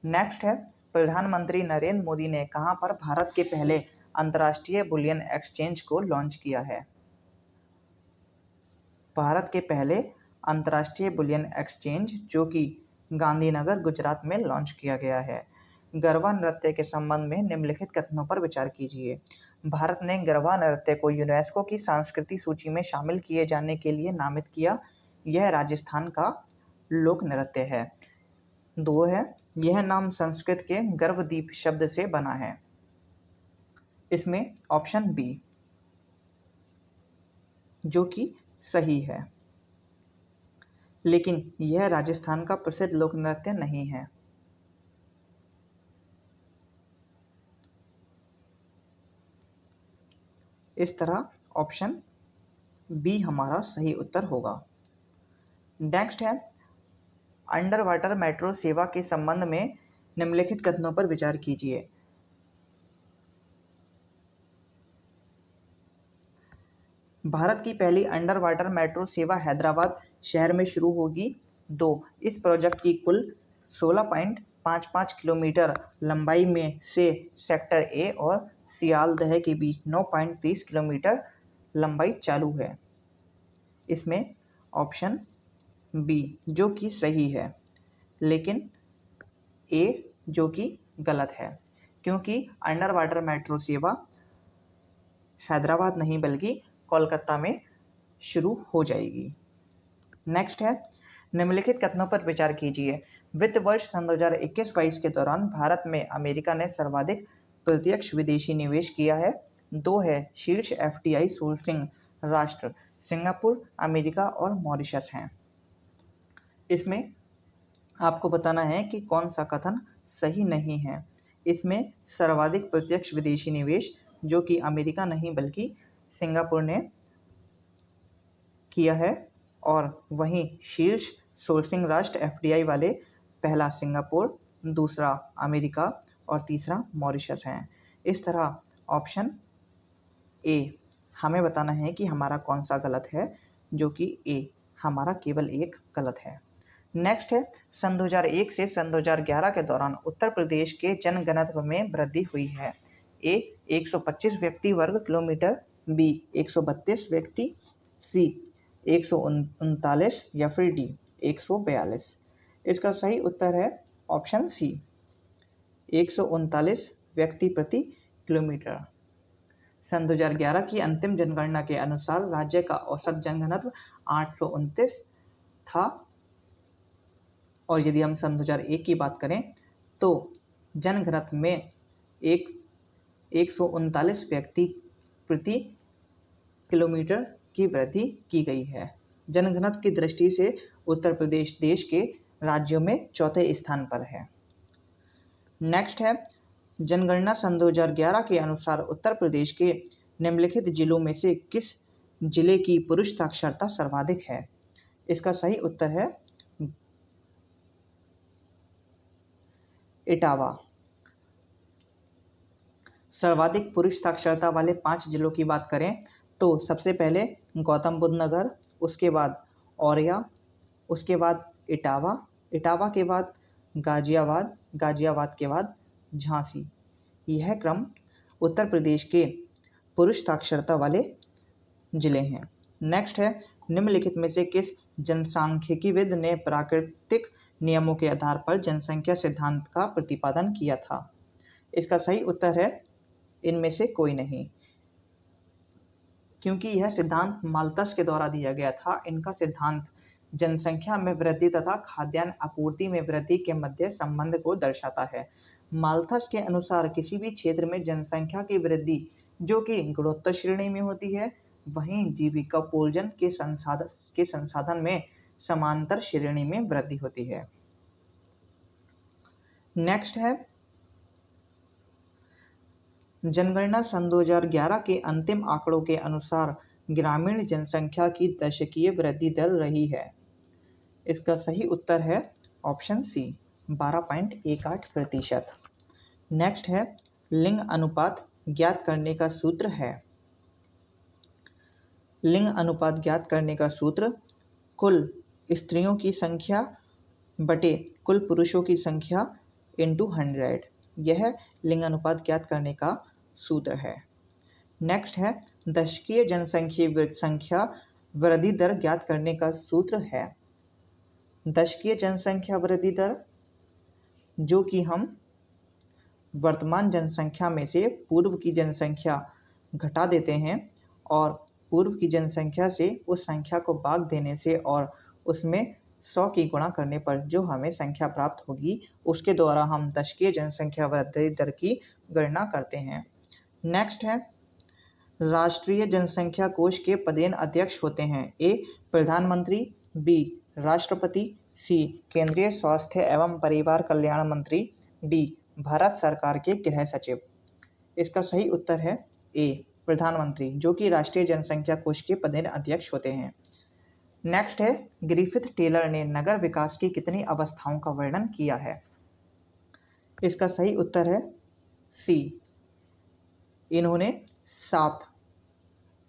Next है, प्रधानमंत्री नरेंद्र मोदी ने कहां पर भारत के पहले अंतर्राष्ट्रीय बुलियन एक्सचेंज को लॉन्च किया है? भारत के पहले अंतर्राष्ट्रीय बुलियन एक्सचेंज जो कि गांधीनगर गुजरात में लॉन्च किया गया है। गरबा नृत्य के संबंध में निम्नलिखित कथनों पर विचार कीजिए। भारत ने गरबा नृत्य को यूनेस्को की सांस्कृतिक सूची में शामिल किए जाने के लिए नामित किया। यह राजस्थान का लोक नृत्य है। 2 है, यह नाम संस्कृत के गर्भदीप शब्द से बना है। इसमें ऑप्शन बी जो कि सही है, लेकिन यह राजस्थान का प्रसिद्ध लोक नृत्य नहीं है। इस तरह ऑप्शन बी हमारा सही उत्तर होगा। नेक्स्ट है, अंडर वाटर मेट्रो सेवा के संबंध में निम्नलिखित कथनों पर विचार कीजिए। भारत की पहली अंडर वाटर मेट्रो सेवा हैदराबाद शहर में शुरू होगी। 2, इस प्रोजेक्ट की कुल 16.55 किलोमीटर लंबाई में से सेक्टर ए और सियालदह के बीच 9.30 किलोमीटर लंबाई चालू है। इसमें ऑप्शन बी जो कि सही है, लेकिन ए जो कि गलत है, क्योंकि अंडर वाटर मेट्रो सेवा हैदराबाद नहीं बल्कि कोलकाता में शुरू हो जाएगी। नेक्स्ट है, निम्नलिखित कथनों पर विचार कीजिए। वित्त वर्ष सन 2021-22 के दौरान भारत में अमेरिका ने सर्वाधिक प्रत्यक्ष विदेशी निवेश किया है। 2 है, शीर्ष एफडीआई सोर्सिंग राष्ट्र सिंगापुर, अमेरिका और मॉरिशस हैं। इसमें आपको बताना है कि कौन सा कथन सही नहीं है। इसमें सर्वाधिक प्रत्यक्ष विदेशी निवेश जो कि अमेरिका नहीं बल्कि सिंगापुर ने किया है, और वहीं शीर्ष सोर्सिंग राष्ट्र एफडीआई वाले पहला सिंगापुर, दूसरा अमेरिका और तीसरा मॉरिशस हैं। इस तरह ऑप्शन ए हमें बताना है कि हमारा कौन सा गलत है, जो कि ए हमारा केवल एक गलत है। नेक्स्ट है, सन 2001 से सन 2011 के दौरान उत्तर प्रदेश के जनघनत्व में वृद्धि हुई है। ए 125 व्यक्ति वर्ग किलोमीटर, बी 132 व्यक्ति, सी 139 या फिर डी 142। इसका सही उत्तर है ऑप्शन सी 139 व्यक्ति प्रति किलोमीटर। सन 2011 की अंतिम जनगणना के अनुसार राज्य का औसत जनघनत्व 829 था, और यदि हम सन 2001 की बात करें तो जनघनत्व में 139 व्यक्ति प्रति किलोमीटर की वृद्धि की गई है। जनघनत्व की दृष्टि से उत्तर प्रदेश देश के राज्यों में चौथे स्थान पर है। नेक्स्ट है, जनगणना सन 2011 के अनुसार उत्तर प्रदेश के निम्नलिखित जिलों में से किस जिले की पुरुष साक्षरता सर्वाधिक है। इसका सही उत्तर है इटावा। सर्वाधिक पुरुष साक्षरता वाले 5 जिलों की बात करें तो सबसे पहले गौतम बुद्ध नगर, उसके बाद औरैया, उसके बाद इटावा, इटावा के बाद गाजियाबाद, गाजियाबाद के बाद झांसी। यह क्रम उत्तर प्रदेश के पुरुष साक्षरता वाले जिले हैं। नेक्स्ट है, निम्नलिखित में से किस जनसांख्यिकीविद ने प्राकृतिक नियमों के आधार पर जनसंख्या सिद्धांत का प्रतिपादन किया था। इसका सही उत्तर है इनमें से कोई नहीं, क्योंकि यह सिद्धांत माल्थस के द्वारा दिया गया था। इनका सिद्धांत जनसंख्या में वृद्धि तथा खाद्यान्न आपूर्ति में वृद्धि के मध्य संबंध को दर्शाता है। माल्थस के अनुसार किसी भी क्षेत्र में जनसंख्या की वृद्धि जो कि गुणोत्तर श्रेणी में होती है, वहीं जीविकोपार्जन के संसाधन में समांतर श्रेणी में वृद्धि होती है। नेक्स्ट है, जनगणना सन 2011 के अंतिम आंकड़ों के अनुसार ग्रामीण जनसंख्या की दशकीय वृद्धि दर रही है। इसका सही उत्तर है ऑप्शन सी 12.18%। नेक्स्ट है, लिंग अनुपात ज्ञात करने का सूत्र है। लिंग अनुपात ज्ञात करने का सूत्र कुल स्त्रियों की संख्या बटे कुल पुरुषों की संख्या इंटू 100। यह लिंग अनुपात ज्ञात करने का सूत्र है। नेक्स्ट है, दशकीय जनसंख्या वृद्धि दर ज्ञात करने का सूत्र है। दशकीय जनसंख्या वृद्धि दर जो कि हम वर्तमान जनसंख्या में से पूर्व की जनसंख्या घटा देते हैं और पूर्व की जनसंख्या से उस संख्या को भाग देने से और उसमें 100 की गुणा करने पर जो हमें संख्या प्राप्त होगी, उसके द्वारा हम दशकीय जनसंख्या वृद्धि दर की गणना करते हैं। नेक्स्ट है, राष्ट्रीय जनसंख्या कोष के पदेन अध्यक्ष होते हैं? ए प्रधानमंत्री, बी राष्ट्रपति, सी केंद्रीय स्वास्थ्य एवं परिवार कल्याण मंत्री, डी भारत सरकार के गृह सचिव। इसका सही उत्तर है ए प्रधानमंत्री, जो कि राष्ट्रीय जनसंख्या कोष के पदेन अध्यक्ष होते हैं। नेक्स्ट है, ग्रिफिथ टेलर ने नगर विकास की कितनी अवस्थाओं का वर्णन किया है? इसका सही उत्तर है सी, इन्होंने 7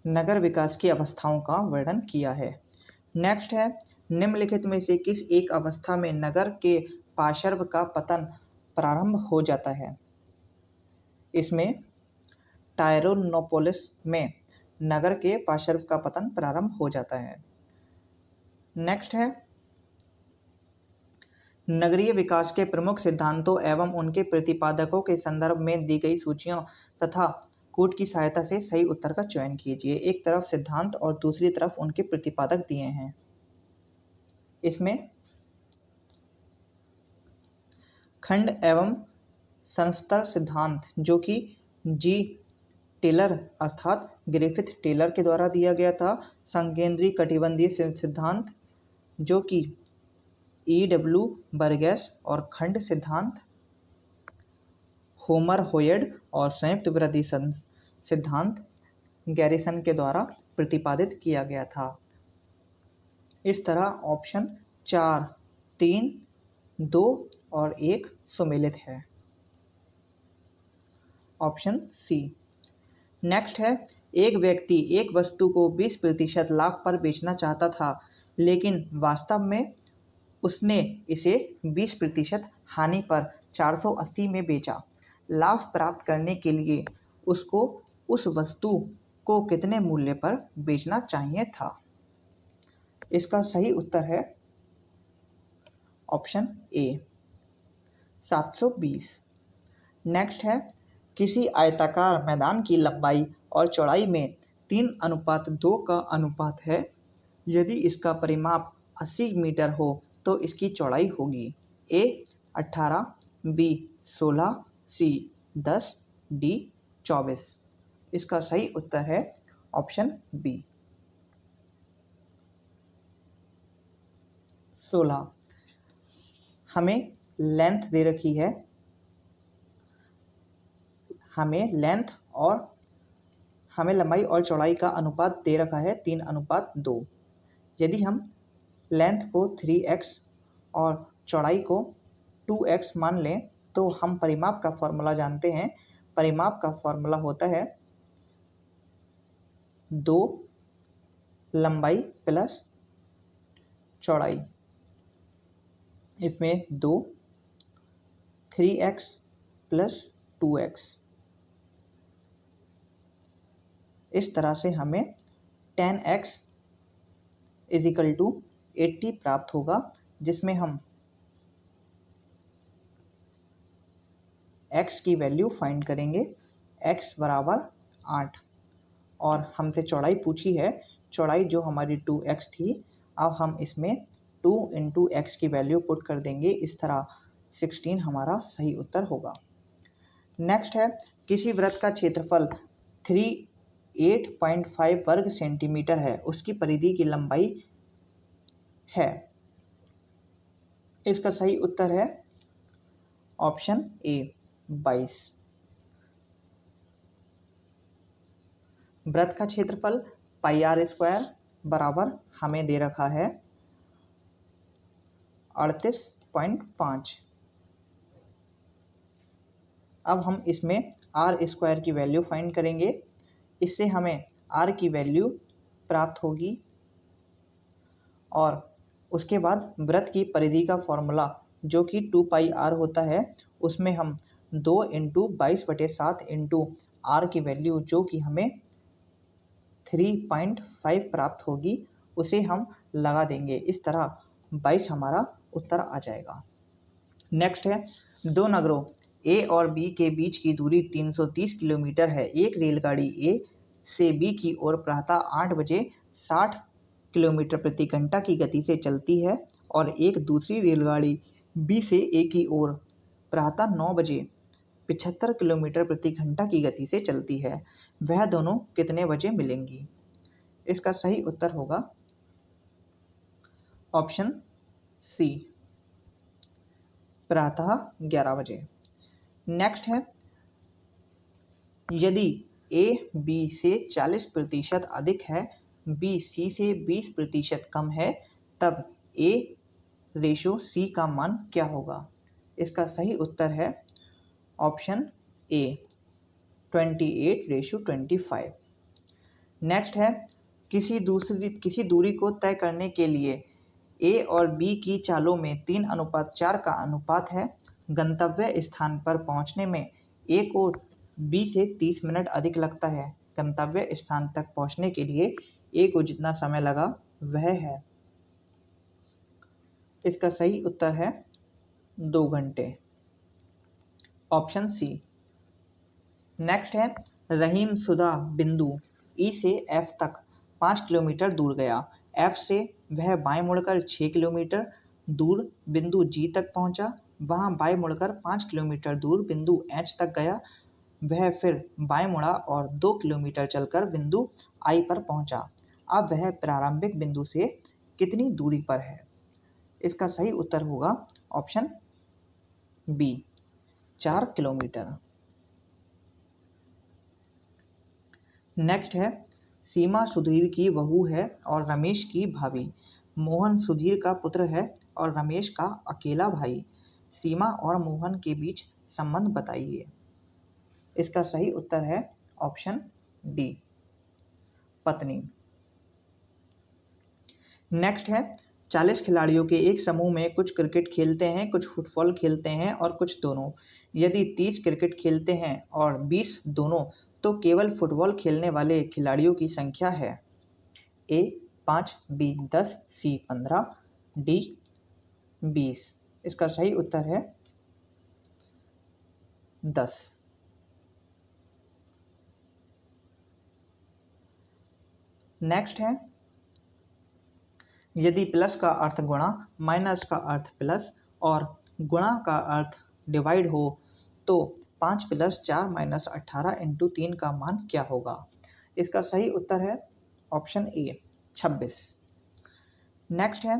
नगर विकास की अवस्थाओं का वर्णन किया है। नेक्स्ट है, निम्नलिखित में से किस एक अवस्था में नगर के पार्श्व का पतन प्रारंभ हो जाता है? इसमें टायरोनोपोलिस में नगर के पार्श्व का पतन प्रारंभ हो जाता है। नेक्स्ट है, नगरीय विकास के प्रमुख सिद्धांतों एवं उनके प्रतिपादकों के संदर्भ में दी गई सूचियों तथा कूट की सहायता से सही उत्तर का चयन कीजिए। एक तरफ सिद्धांत और दूसरी तरफ उनके प्रतिपादक दिए हैं। इसमें खंड एवं संस्तर सिद्धांत, जो कि जी टेलर अर्थात ग्रिफिथ टेलर के द्वारा दिया गया था। संकेंद्रीय कटिबंधीय सिद्धांत, जो कि E.W. बर्गेस, और खंड सिद्धांत होमर होयड, और संयुक्त वृद्धि सिद्धांत गैरिसन के द्वारा प्रतिपादित किया गया था। इस तरह ऑप्शन 4, 3, 2 और 1 सुमेलित है। Option C. नेक्स्ट है, एक व्यक्ति एक वस्तु को 20% लाभ पर बेचना चाहता था, लेकिन वास्तव में उसने इसे 20% हानि पर 480 में बेचा। लाभ प्राप्त करने के लिए उसको उस वस्तु को कितने मूल्य पर बेचना चाहिए था? इसका सही उत्तर है ऑप्शन ए, 720। नेक्स्ट है, किसी आयताकार मैदान की लंबाई और चौड़ाई में 3:2 का अनुपात है। यदि इसका परिमाप 80 मीटर हो तो इसकी चौड़ाई होगी ए 18, बी 16, सी 10, डी 24। इसका सही उत्तर है ऑप्शन बी, 16। हमें लेंथ दे रखी है, हमें लंबाई और चौड़ाई का अनुपात दे रखा है 3:2। यदि हम लेंथ को 3x और चौड़ाई को 2x मान लें तो हम परिमाप का फॉर्मूला जानते हैं। परिमाप का फॉर्मूला होता है 2 लंबाई प्लस चौड़ाई। इसमें 2 3x प्लस 2x। इस तरह से हमें 10x = 80 प्राप्त होगा, जिसमें हम x की वैल्यू फाइंड करेंगे। x बराबर 8 और हमसे चौड़ाई पूछी है, चौड़ाई जो हमारी 2x थी। अब हम इसमें 2 × x की वैल्यू पुट कर देंगे। इस तरह 16 हमारा सही उत्तर होगा। नेक्स्ट है, किसी वृत्त का क्षेत्रफल 38.5 वर्ग सेंटीमीटर है, उसकी परिधि की लंबाई है। इसका सही उत्तर है ऑप्शन ए, 22। वृत्त का क्षेत्रफल πr² बराबर हमें दे रखा है 38.5। अब हम इसमें r² की वैल्यू फाइंड करेंगे। इससे हमें r की वैल्यू प्राप्त होगी और उसके बाद वृत्त की परिधि का फॉर्मूला, जो कि 2πr होता है, उसमें हम 2 × 22/7 × r की वैल्यू, जो कि हमें 3.5 प्राप्त होगी, उसे हम लगा देंगे। इस तरह 22 हमारा उत्तर आ जाएगा। नेक्स्ट है, दो नगरों ए और बी के बीच की दूरी 330 किलोमीटर है। एक रेलगाड़ी ए से बी की ओर प्रातः 8 बजे 60 किलोमीटर प्रति घंटा की गति से चलती है और एक दूसरी रेलगाड़ी बी से ए की ओर प्रातः 9 बजे 75 किलोमीटर प्रति घंटा की गति से चलती है, वह दोनों कितने बजे मिलेंगी? इसका सही उत्तर होगा ऑप्शन सी, प्रातः 11 बजे। नेक्स्ट है, यदि ए बी से 40% अधिक है, बी सी से 20% कम है, तब ए रेशो सी का मान क्या होगा? इसका सही उत्तर है ऑप्शन ए, 28:25। नेक्स्ट है, किसी दूरी को तय करने के लिए ए और बी की चालों में 3:4 का अनुपात है। गंतव्य स्थान पर पहुंचने में ए को बी से 30 मिनट अधिक लगता है। गंतव्य स्थान तक पहुंचने के लिए ए को जितना समय लगा वह है, इसका सही उत्तर है 2 घंटे, ऑप्शन सी। नेक्स्ट है, रहीम सुधा बिंदु ई से एफ तक 5 किलोमीटर दूर गया। एफ से वह बाएं मुड़कर 6 किलोमीटर दूर बिंदु जी तक पहुंचा। वहां बाएं मुड़कर 5 किलोमीटर दूर बिंदु एच तक गया। वह फिर बाएं मुड़ा और 2 किलोमीटर चलकर बिंदु आई पर पहुंचा। अब वह प्रारंभिक बिंदु से कितनी दूरी पर है? इसका सही उत्तर होगा ऑप्शन बी, 4 किलोमीटर। नेक्स्ट है, सीमा सुधीर की बहू है और रमेश की भाभी। मोहन सुधीर का पुत्र है और रमेश का अकेला भाई। सीमा और मोहन के बीच संबंध बताइए। इसका सही उत्तर है ऑप्शन डी, पत्नी। नेक्स्ट है, 40 खिलाड़ियों के एक समूह में कुछ क्रिकेट खेलते हैं, कुछ फुटबॉल खेलते हैं और कुछ दोनों। यदि 30 क्रिकेट खेलते हैं और 20 दोनों, तो केवल फुटबॉल खेलने वाले खिलाड़ियों की संख्या है ए 5, बी 10, सी 15, डी 20। इसका सही उत्तर है 10। नेक्स्ट है, यदि प्लस का अर्थ गुणा, माइनस का अर्थ प्लस और गुणा का अर्थ डिवाइड हो, तो 5 + 4 - 18 × 3 का मान क्या होगा? इसका सही उत्तर है ऑप्शन ए, 26। नेक्स्ट है,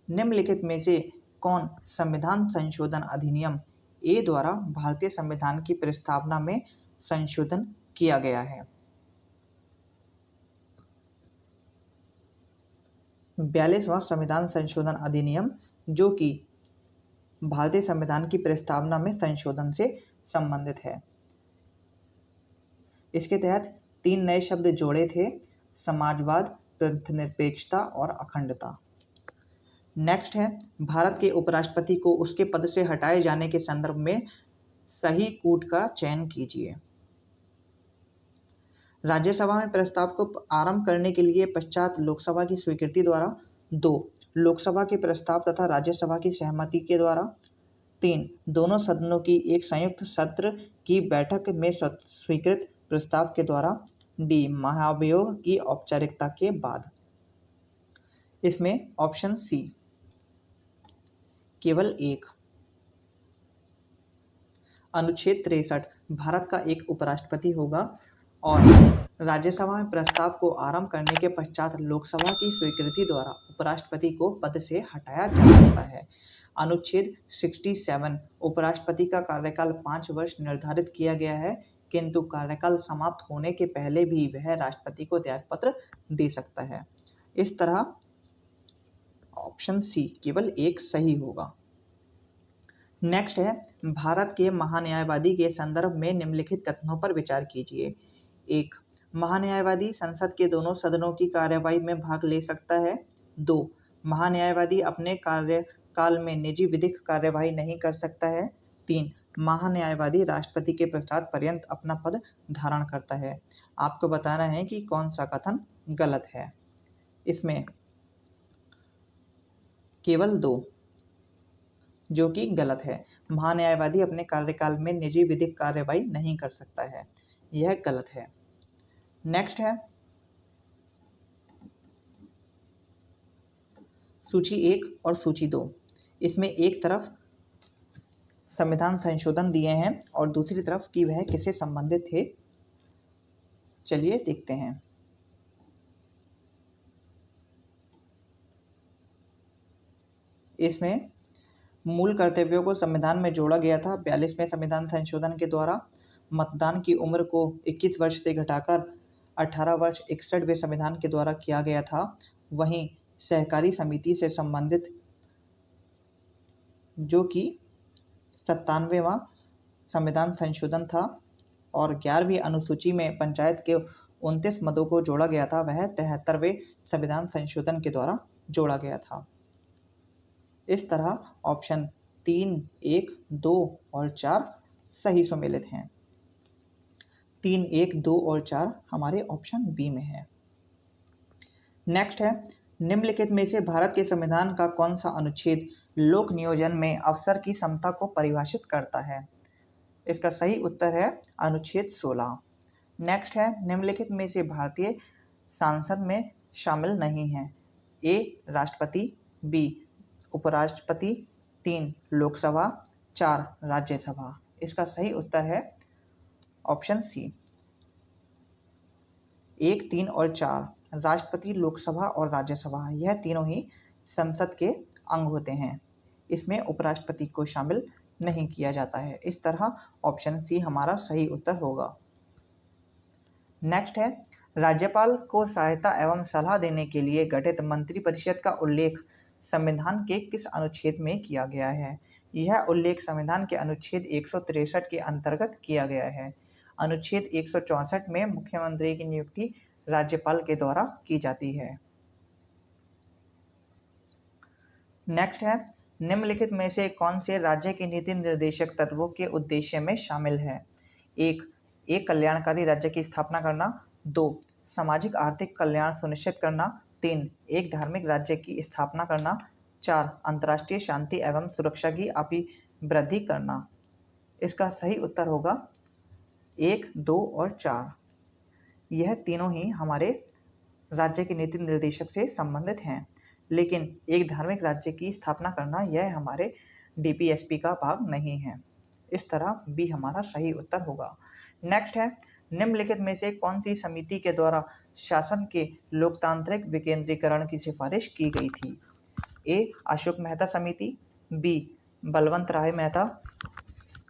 निम्नलिखित में से कौन संविधान संशोधन अधिनियम ए द्वारा भारतीय संविधान की प्रस्तावना में संशोधन किया गया है? 42वां संविधान संशोधन अधिनियम, जो कि भारतीय संविधान की प्रस्तावना में संशोधन से संबंधित है। इसके तहत 3 नए शब्द जोड़े थे, समाजवाद, धर्मनिरपेक्षता और अखंडता। नेक्स्ट है, भारत के उपराष्ट्रपति को उसके पद से हटाए जाने के संदर्भ में सही कूट का चयन कीजिए। राज्यसभा में प्रस्ताव को आरंभ करने के लिए पश्चात लोकसभा की स्वीकृति द्वारा। 2, लोकसभा के प्रस्ताव तथा राज्यसभा की सहमति के द्वारा। 3, दोनों सदनों की एक संयुक्त सत्र की बैठक में स्वीकृत प्रस्ताव के द्वारा। डी, महाभियोग की औपचारिकता के बाद। इसमें ऑप्शन सी, केवल एक। अनुच्छेद 63 भारत का एक उपराष्ट्रपति होगा और राज्यसभा में प्रस्ताव को आरंभ करने के पश्चात लोकसभा की स्वीकृति द्वारा उपराष्ट्रपति को पद से हटाया जा सकता है। अनुच्छेद 67 उपराष्ट्रपति का कार्यकाल 5 वर्ष निर्धारित किया गया है, किंतु कार्यकाल समाप्त होने के पहले भी वह राष्ट्रपति को त्यागपत्र दे सकता है। इस तरह ऑप्शन सी, केवल एक सही होगा। नेक्स्ट है, भारत के महान्यायवादी के संदर्भ में निम्नलिखित कथनों पर विचार कीजिए। 1, महान्यायवादी संसद के दोनों सदनों की कार्यवाही में भाग ले सकता है। 2, महान्यायवादी अपने कार्यकाल में निजी विधिक कार्यवाही नहीं कर सकता है। 3, महान्यायवादी राष्ट्रपति के प्रसाद पर्यंत अपना पद धारण करता है। आपको बताना है कि कौन सा कथन गलत है। इसमें केवल 2 जो कि गलत है। महान्यायवादी अपने कार्यकाल में निजी विधिक कार्यवाही नहीं कर सकता है, यह गलत है। नेक्स्ट है, सूची 1 और सूची 2। इसमें एक तरफ संविधान संशोधन दिए हैं और दूसरी तरफ कि वह किससे संबंधित थे। चलिए देखते हैं। इसमें मूल कर्तव्यों को संविधान में जोड़ा गया था। 42वें संविधान संशोधन के द्वारा मतदान की उम्र को 21 वर्ष से घटाकर 18 वर्ष 61वें संविधान के द्वारा किया गया था। वहीं सहकारी समिति से संबंधित जो कि 97वां संविधान संशोधन था और 11वीं अनुसूची में पंचायत के 29 मदों को जोड़ा गया था, वह 73वें संविधान संशोधन के द्वारा जोड़ा गया था। इस तरह ऑप्शन 3, 1, 2 और 4 सही सुमेलित हैं। 3, 1, 2 और 4 हमारे ऑप्शन बी में है। नेक्स्ट है, निम्नलिखित में से भारत के संविधान का कौन सा अनुच्छेद लोक नियोजन में अवसर की समता को परिभाषित करता है। इसका सही उत्तर है अनुच्छेद 16। नेक्स्ट है, निम्नलिखित में से भारतीय संसद में शामिल नहीं है। ए राष्ट्रपति, बी उपराष्ट्रपति, 3 लोकसभा, 4 राज्यसभा। इसका सही उत्तर है ऑप्शन सी 1, 3 और 4। राष्ट्रपति, लोकसभा और राज्यसभा यह तीनों ही संसद के अंग होते हैं। इसमें उपराष्ट्रपति को शामिल नहीं किया जाता है। इस तरह ऑप्शन सी हमारा सही उत्तर होगा। नेक्स्ट है, राज्यपाल को सहायता एवं सलाह देने के लिए गठित मंत्रिपरिषद का उल्लेख संविधान के किस अनुच्छेद में किया गया है। यह उल्लेख संविधान के अनुच्छेद 163 के अंतर्गत किया गया है। अनुच्छेद 164 में मुख्यमंत्री की नियुक्ति राज्यपाल के द्वारा की जाती है। नेक्स्ट है, निम्नलिखित में से कौन से राज्य के नीति निर्देशक तत्वों के उद्देश्य में शामिल है। एक कल्याणकारी राज्य की स्थापना करना, 2 सामाजिक आर्थिक कल्याण सुनिश्चित करना, 3 एक धार्मिक राज्य की स्थापना करना, 4 अंतर्राष्ट्रीय शांति एवं सुरक्षा की अभिवृद्धि करना। इसका सही उत्तर होगा 1, 2 और 4। यह तीनों ही हमारे राज्य के नीति निर्देशक से संबंधित हैं, लेकिन एक धार्मिक राज्य की स्थापना करना यह हमारे डीपीएसपी का भाग नहीं है। इस तरह बी हमारा सही उत्तर होगा। नेक्स्ट है, निम्नलिखित में से कौन सी समिति के द्वारा शासन के लोकतांत्रिक विकेंद्रीकरण की सिफारिश की गई थी। ए अशोक मेहता समिति, बी बलवंत राय मेहता,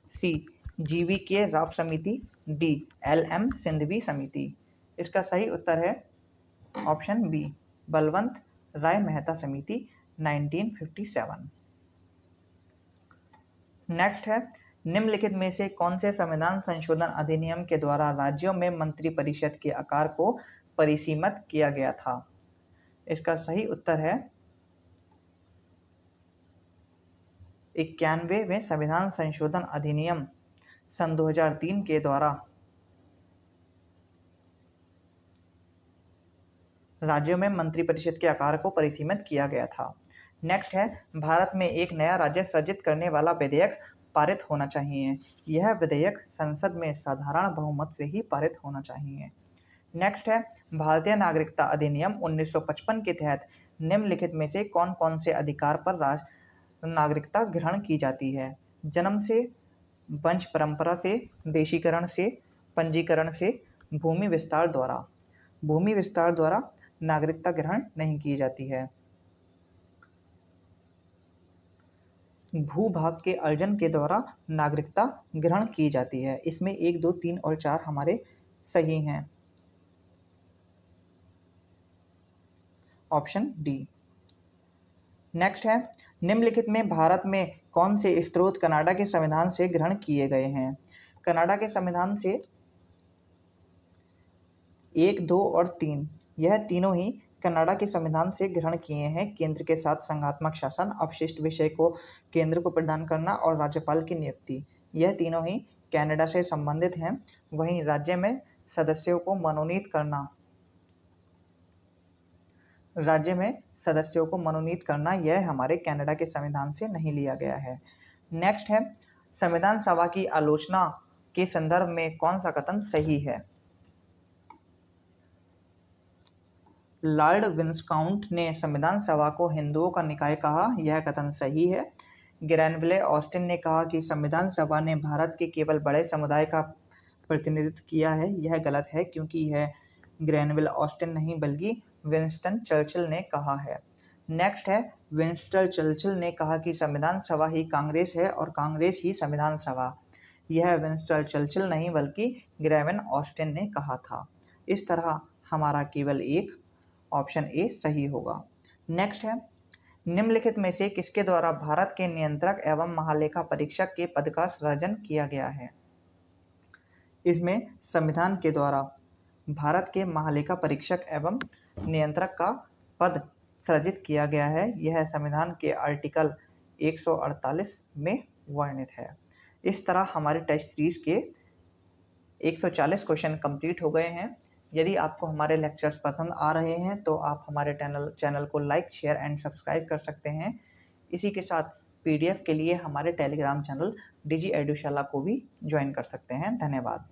सी जीवी के राव समिति, डी LM सिंघवी समिति। इसका सही उत्तर है ऑप्शन बी बलवंत राय मेहता समिति 1957। नेक्स्ट है, निम्नलिखित में से कौन से संविधान संशोधन अधिनियम के द्वारा राज्यों में मंत्रिपरिषद के आकार को परिसीमित किया गया था। इसका सही उत्तर है 91वें संविधान संशोधन अधिनियम सन 2003 के द्वारा राज्यों में मंत्रिपरिषद के आकार को परिसीमित किया गया था। नेक्स्ट है, भारत में एक नया राज्य सृजित करने वाला विधेयक पारित होना चाहिए। यह विधेयक संसद में साधारण बहुमत से ही पारित होना चाहिए। नेक्स्ट है, भारतीय नागरिकता अधिनियम 1955 के तहत निम्नलिखित में से कौन कौन से अधिकार पर नागरिकता ग्रहण की जाती है। जन्म से, वंश परंपरा से, देशीकरण से, पंजीकरण से, भूमि विस्तार द्वारा। भूमि विस्तार द्वारा नागरिकता ग्रहण नहीं की जाती है। भूभाग के अर्जन के द्वारा नागरिकता ग्रहण की जाती है। इसमें 1, 2, 3 और 4 हमारे सही हैं। Option D. नेक्स्ट है, निम्नलिखित में भारत में कौन से स्रोत कनाडा के संविधान से ग्रहण किए गए हैं। कनाडा के संविधान से 1, 2 और 3 यह तीनों ही कनाडा के संविधान से ग्रहण किए हैं। केंद्र के साथ संघात्मक शासन, अवशिष्ट विषय को केंद्र को प्रदान करना और राज्यपाल की नियुक्ति, यह तीनों ही कनाडा से संबंधित हैं। वहीं राज्य में सदस्यों को मनोनीत करना यह हमारे कनाडा के संविधान से नहीं लिया गया है। नेक्स्ट है, संविधान सभा की आलोचना के संदर्भ में कौन सा कथन सही है। लॉर्ड विस्काउंट ने संविधान सभा को हिंदुओं का निकाय कहा, यह कथन सही है। ग्रैनविले ऑस्टिन ने कहा कि संविधान सभा ने भारत के केवल बड़े समुदाय का प्रतिनिधित्व किया है। यह गलत है क्योंकि यह ग्रैनविल ऑस्टिन नहीं बल्कि विंस्टन चर्चिल ने कहा है। नेक्स्ट है, विंस्टन चर्चिल ने कहा कि संविधान सभा ही कांग्रेस है और कांग्रेस ही संविधान सभा। यह विंस्टन चर्चिल नहीं बल्कि ग्रेवन ऑस्टिन ने कहा था। इस तरह हमारा केवल एक ऑप्शन ए सही होगा। नेक्स्ट है, निम्नलिखित में से किसके द्वारा भारत के नियंत्रक एवं महालेखा परीक्षक के पद का सृजन किया गया है? इसमें संविधान के द्वारा भारत के महालेखा परीक्षक एवं नियंत्रक का पद सृजित किया गया है। यह संविधान के आर्टिकल 148 में वर्णित है। इस तरह हमारे टेस्ट सीरीज के 140 क्वेश्चन कंप्लीट हो गए हैं। यदि आपको हमारे लेक्चर्स पसंद आ रहे हैं तो आप हमारे चैनल को लाइक, शेयर एंड सब्सक्राइब कर सकते हैं। इसी के साथ पीडीएफ के लिए हमारे टेलीग्राम चैनल डिजी एडुशाला को भी ज्वाइन कर सकते हैं। धन्यवाद।